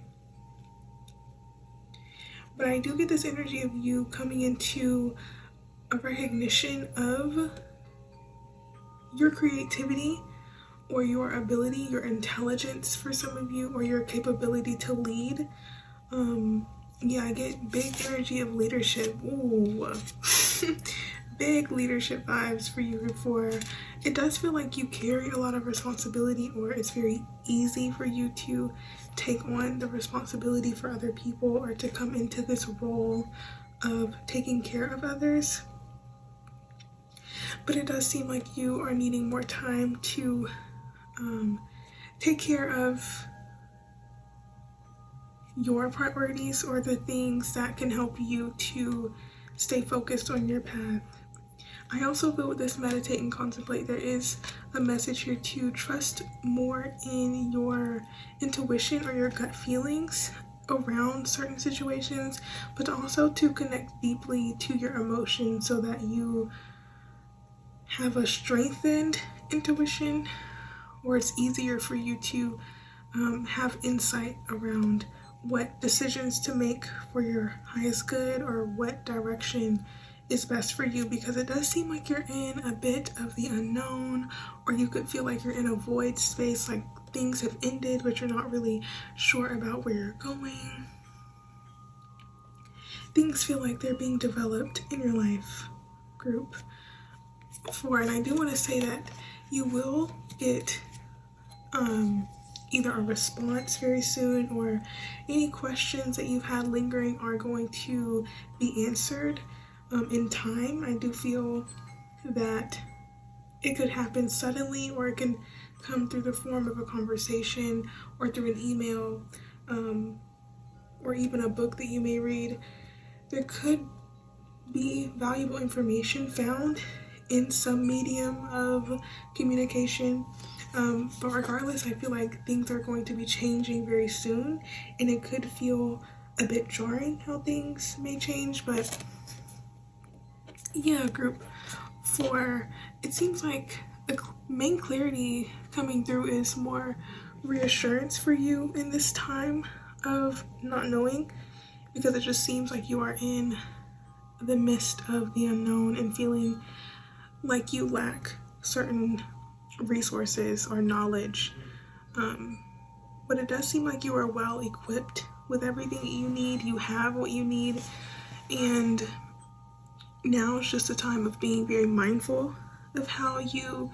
But I do get this energy of you coming into a recognition of your creativity or your ability, your intelligence for some of you, or your capability to lead. Yeah, I get big energy of leadership. Ooh. Big leadership vibes for you. For it does feel like you carry a lot of responsibility, or it's very easy for you to take on the responsibility for other people, or to come into this role of taking care of others. But it does seem like you are needing more time to take care of your priorities, or the things that can help you to stay focused on your path. I also feel with this meditate and contemplate, there is a message here to trust more in your intuition or your gut feelings around certain situations, but also to connect deeply to your emotions so that you have a strengthened intuition, or it's easier for you to have insight around what decisions to make for your highest good, or what direction is best for you, because it does seem like you're in a bit of the unknown, or you could feel like you're in a void space, like things have ended but you're not really sure about where you're going. Things feel like they're being developed in your life, group 4. And I do want to say that you will get either a response very soon, or any questions that you've had lingering are going to be answered in time. I do feel that it could happen suddenly, or it can come through the form of a conversation, or through an email, or even a book that you may read. There could be valuable information found in some medium of communication. But regardless, I feel like things are going to be changing very soon, and it could feel a bit jarring how things may change. But yeah, group 4, it seems like the main clarity coming through is more reassurance for you in this time of not knowing, because it just seems like you are in the midst of the unknown and feeling like you lack certain resources or knowledge, but it does seem like you are well equipped with everything that you need. You have what you need, and now it's just a time of being very mindful of how you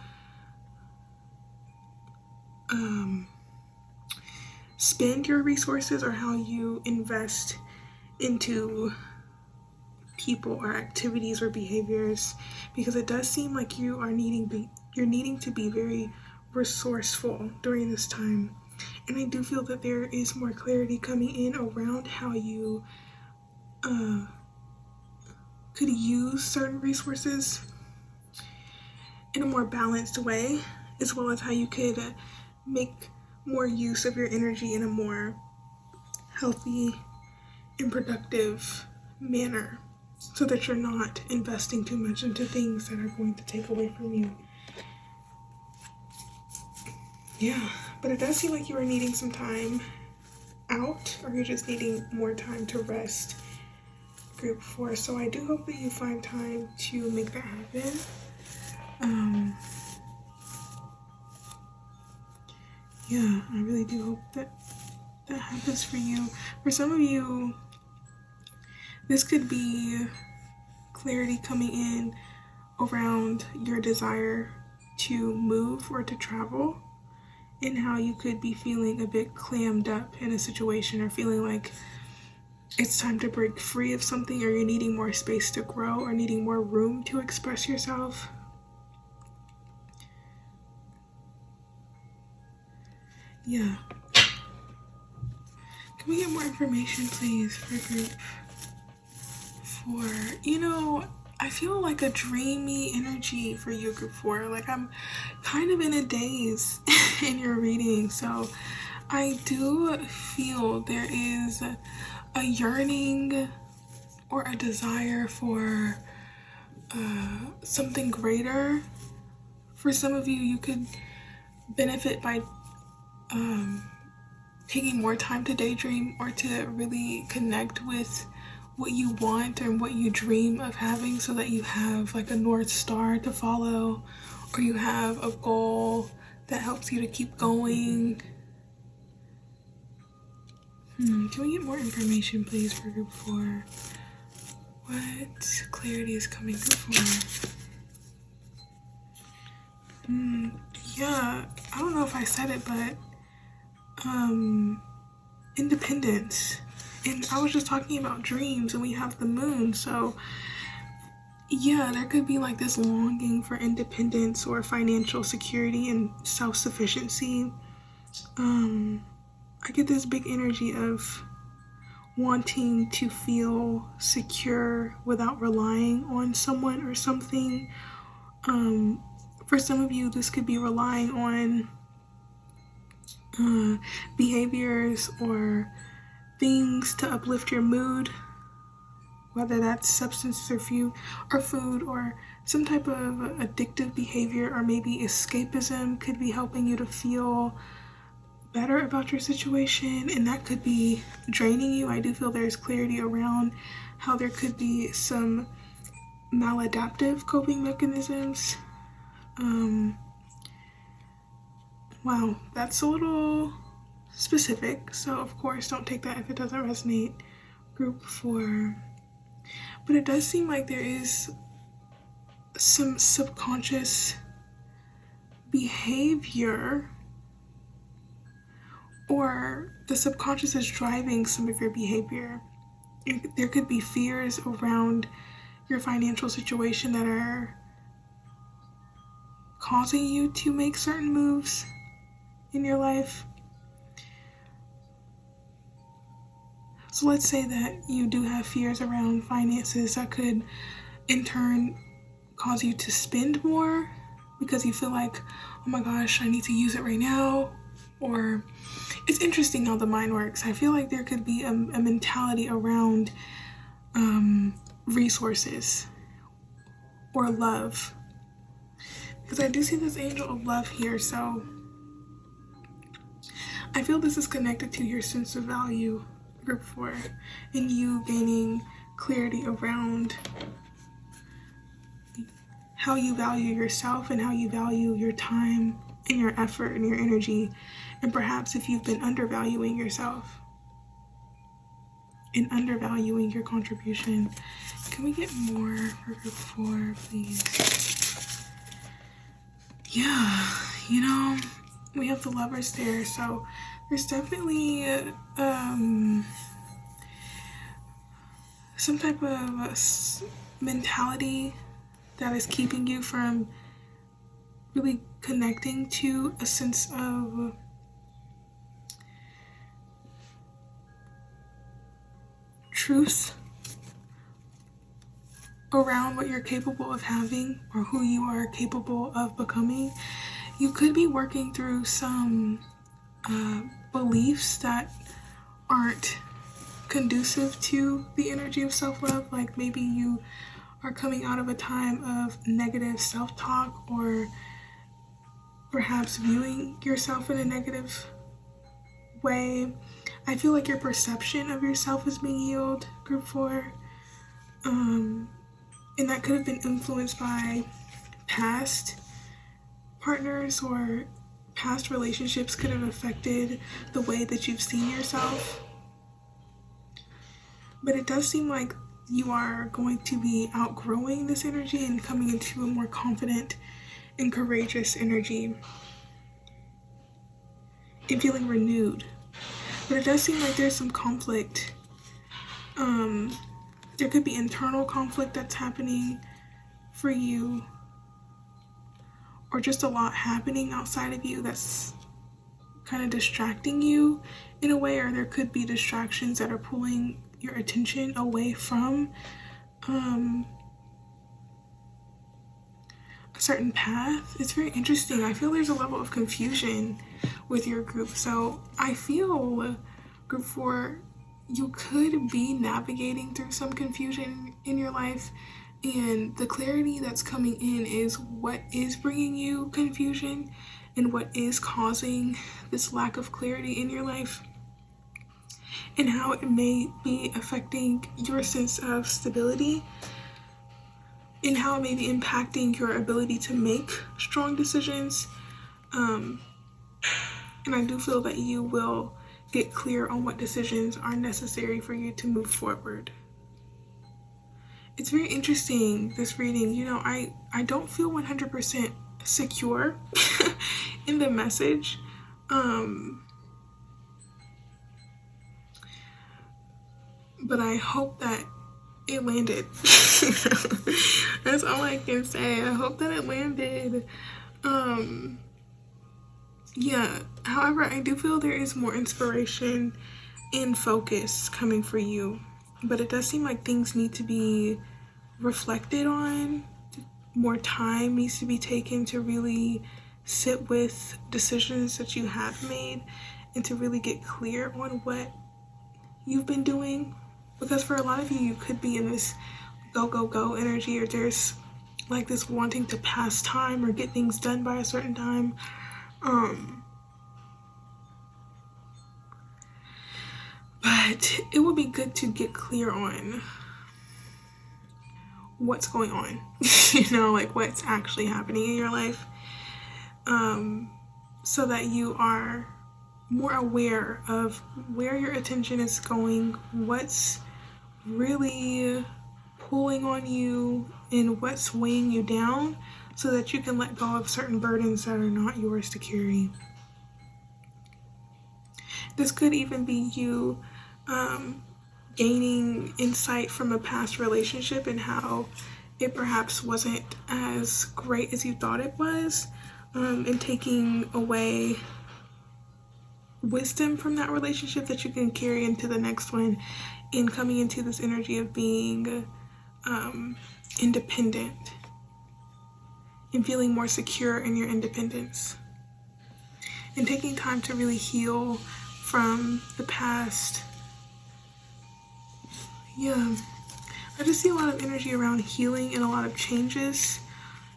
spend your resources, or how you invest into people or activities or behaviors, because it does seem like you're needing to be very resourceful during this time. And I do feel that there is more clarity coming in around how you could use certain resources in a more balanced way, as well as how you could make more use of your energy in a more healthy and productive manner, so that you're not investing too much into things that are going to take away from you. Yeah, but it does seem like you are needing some time out, or you're just needing more time to rest, group 4. So I do hope that you find time to make that happen. Yeah, I really do hope that that happens for you. For some of you, this could be clarity coming in around your desire to move or to travel, and how you could be feeling a bit clammed up in a situation, or feeling like it's time to break free of something, or you're needing more space to grow, or needing more room to express yourself. Yeah. Can we get more information, please, for group 4? You know, I feel like a dreamy energy for you, group 4. Like, I'm kind of in a daze in your reading. So I do feel there is a yearning or a desire for something greater. For some of you, you could benefit by taking more time to daydream, or to really connect with what you want and what you dream of having, so that you have like a North Star to follow, or you have a goal that helps you to keep going. Can we get more information, please, for group 4? What clarity is coming through for? Yeah, I don't know if I said it, but independence. And I was just talking about dreams, and we have the moon, so yeah, there could be like this longing for independence or financial security and self-sufficiency. I get this big energy of wanting to feel secure without relying on someone or something. For some of you, this could be relying on behaviors or things to uplift your mood, whether that's substances or food, or some type of addictive behavior, or maybe escapism could be helping you to feel better about your situation, and that could be draining you. I do feel there's clarity around how there could be some maladaptive coping mechanisms. Wow, that's a little specific, so of course don't take that if it doesn't resonate, group 4. But it does seem like there is some subconscious behavior, or the subconscious is driving some of your behavior. There could be fears around your financial situation that are causing you to make certain moves in your life. So let's say that you do have fears around finances that could in turn cause you to spend more, because you feel like, oh my gosh, I need to use it right now. Or it's interesting how the mind works. I feel like there could be a mentality around resources or love, because I do see this angel of love here. So I feel this is connected to your sense of value, group 4, and you gaining clarity around how you value yourself and how you value your time and your effort and your energy. And perhaps if you've been undervaluing yourself and undervaluing your contribution. Can we get more for group 4, please? Yeah, you know, we have the Lovers there, so there's definitely some type of mentality that is keeping you from really connecting to a sense of truth around what you're capable of having or who you are capable of becoming. You could be working through some beliefs that aren't conducive to the energy of self-love. Like maybe you are coming out of a time of negative self-talk, or perhaps viewing yourself in a negative way. I feel like your perception of yourself is being healed, group 4. And that could have been influenced by past partners, or past relationships could have affected the way that you've seen yourself. But it does seem like you are going to be outgrowing this energy and coming into a more confident and courageous energy and feeling renewed. But it does seem like there's some conflict. There could be internal conflict that's happening for you, or just a lot happening outside of you that's kind of distracting you in a way, or there could be distractions that are pulling your attention away from a certain path. It's very interesting. I feel there's a level of confusion with your group. So I feel, group 4, you could be navigating through some confusion in your life, and the clarity that's coming in is what is bringing you confusion and what is causing this lack of clarity in your life, and how it may be affecting your sense of stability, and how it may be impacting your ability to make strong decisions. And I do feel that you will get clear on what decisions are necessary for you to move forward. It's very interesting, this reading. You know, I don't feel 100% secure in the message. But I hope that it landed. That's all I can say. I hope that it landed. Yeah, however, I do feel there is more inspiration and focus coming for you, but it does seem like things need to be reflected on. More time needs to be taken to really sit with decisions that you have made and to really get clear on what you've been doing. Because for a lot of you, you could be in this go, go, go energy, or there's like this wanting to pass time or get things done by a certain time. But it would be good to get clear on what's going on, you know, like what's actually happening in your life, so that you are more aware of where your attention is going, what's really pulling on you, and what's weighing you down, so that you can let go of certain burdens that are not yours to carry. This could even be you gaining insight from a past relationship and how it perhaps wasn't as great as you thought it was, and taking away wisdom from that relationship that you can carry into the next one, and coming into this energy of being independent and feeling more secure in your independence, and taking time to really heal from the past. Yeah, I just see a lot of energy around healing and a lot of changes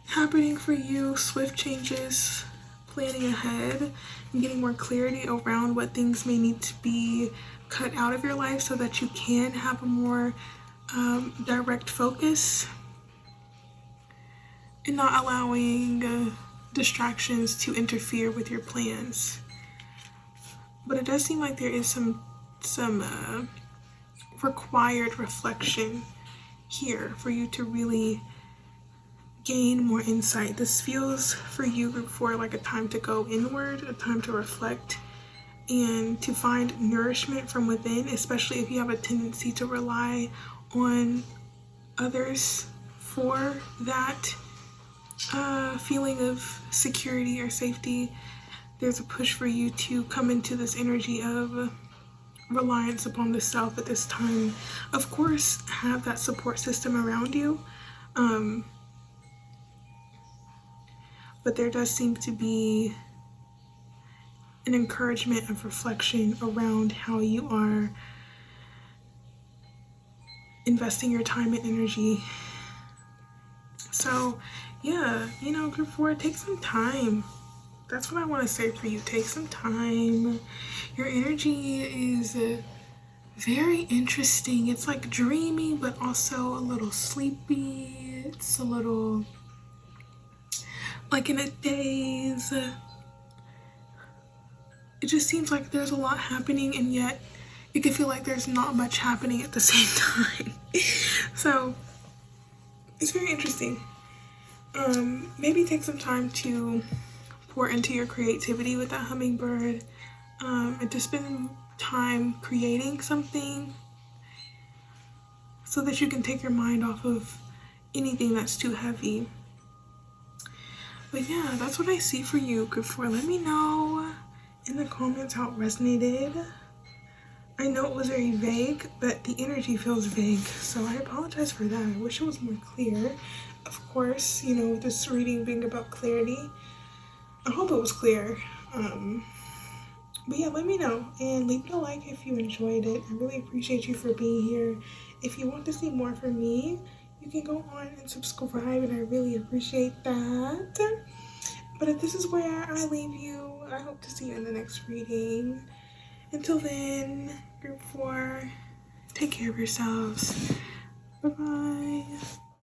happening for you, swift changes, planning ahead, and getting more clarity around what things may need to be cut out of your life so that you can have a more direct focus, and not allowing distractions to interfere with your plans. But it does seem like there is some required reflection here for you to really gain more insight. This feels for you, group 4, like a time to go inward, a time to reflect and to find nourishment from within, especially if you have a tendency to rely on others for that feeling of security or safety. There's a push for you to come into this energy of reliance upon the self at this time. Of course, have that support system around you, but there does seem to be an encouragement of reflection around how you are investing your time and energy. So yeah, you know, group 4, take some time. That's what I want to say for you. Take some time. Your energy is very interesting. It's like dreamy, but also a little sleepy. It's a little like in a daze. It just seems like there's a lot happening, and yet you can feel like there's not much happening at the same time. So it's very interesting. Maybe take some time to pour into your creativity with that hummingbird, and to spend time creating something so that you can take your mind off of anything that's too heavy. But yeah, that's what I see for you, group 4. Let me know in the comments how it resonated. I know it was very vague, but the energy feels vague, so I apologize for that. I wish it was more clear. Of course, you know, this reading being about clarity, I hope it was clear. But yeah, let me know and leave it a like if you enjoyed it. I really appreciate you for being here. If you want to see more from me, you can go on and subscribe, and I really appreciate that. But if this is where I leave you, I hope to see you in the next reading. Until then, group 4, take care of yourselves. Bye-bye.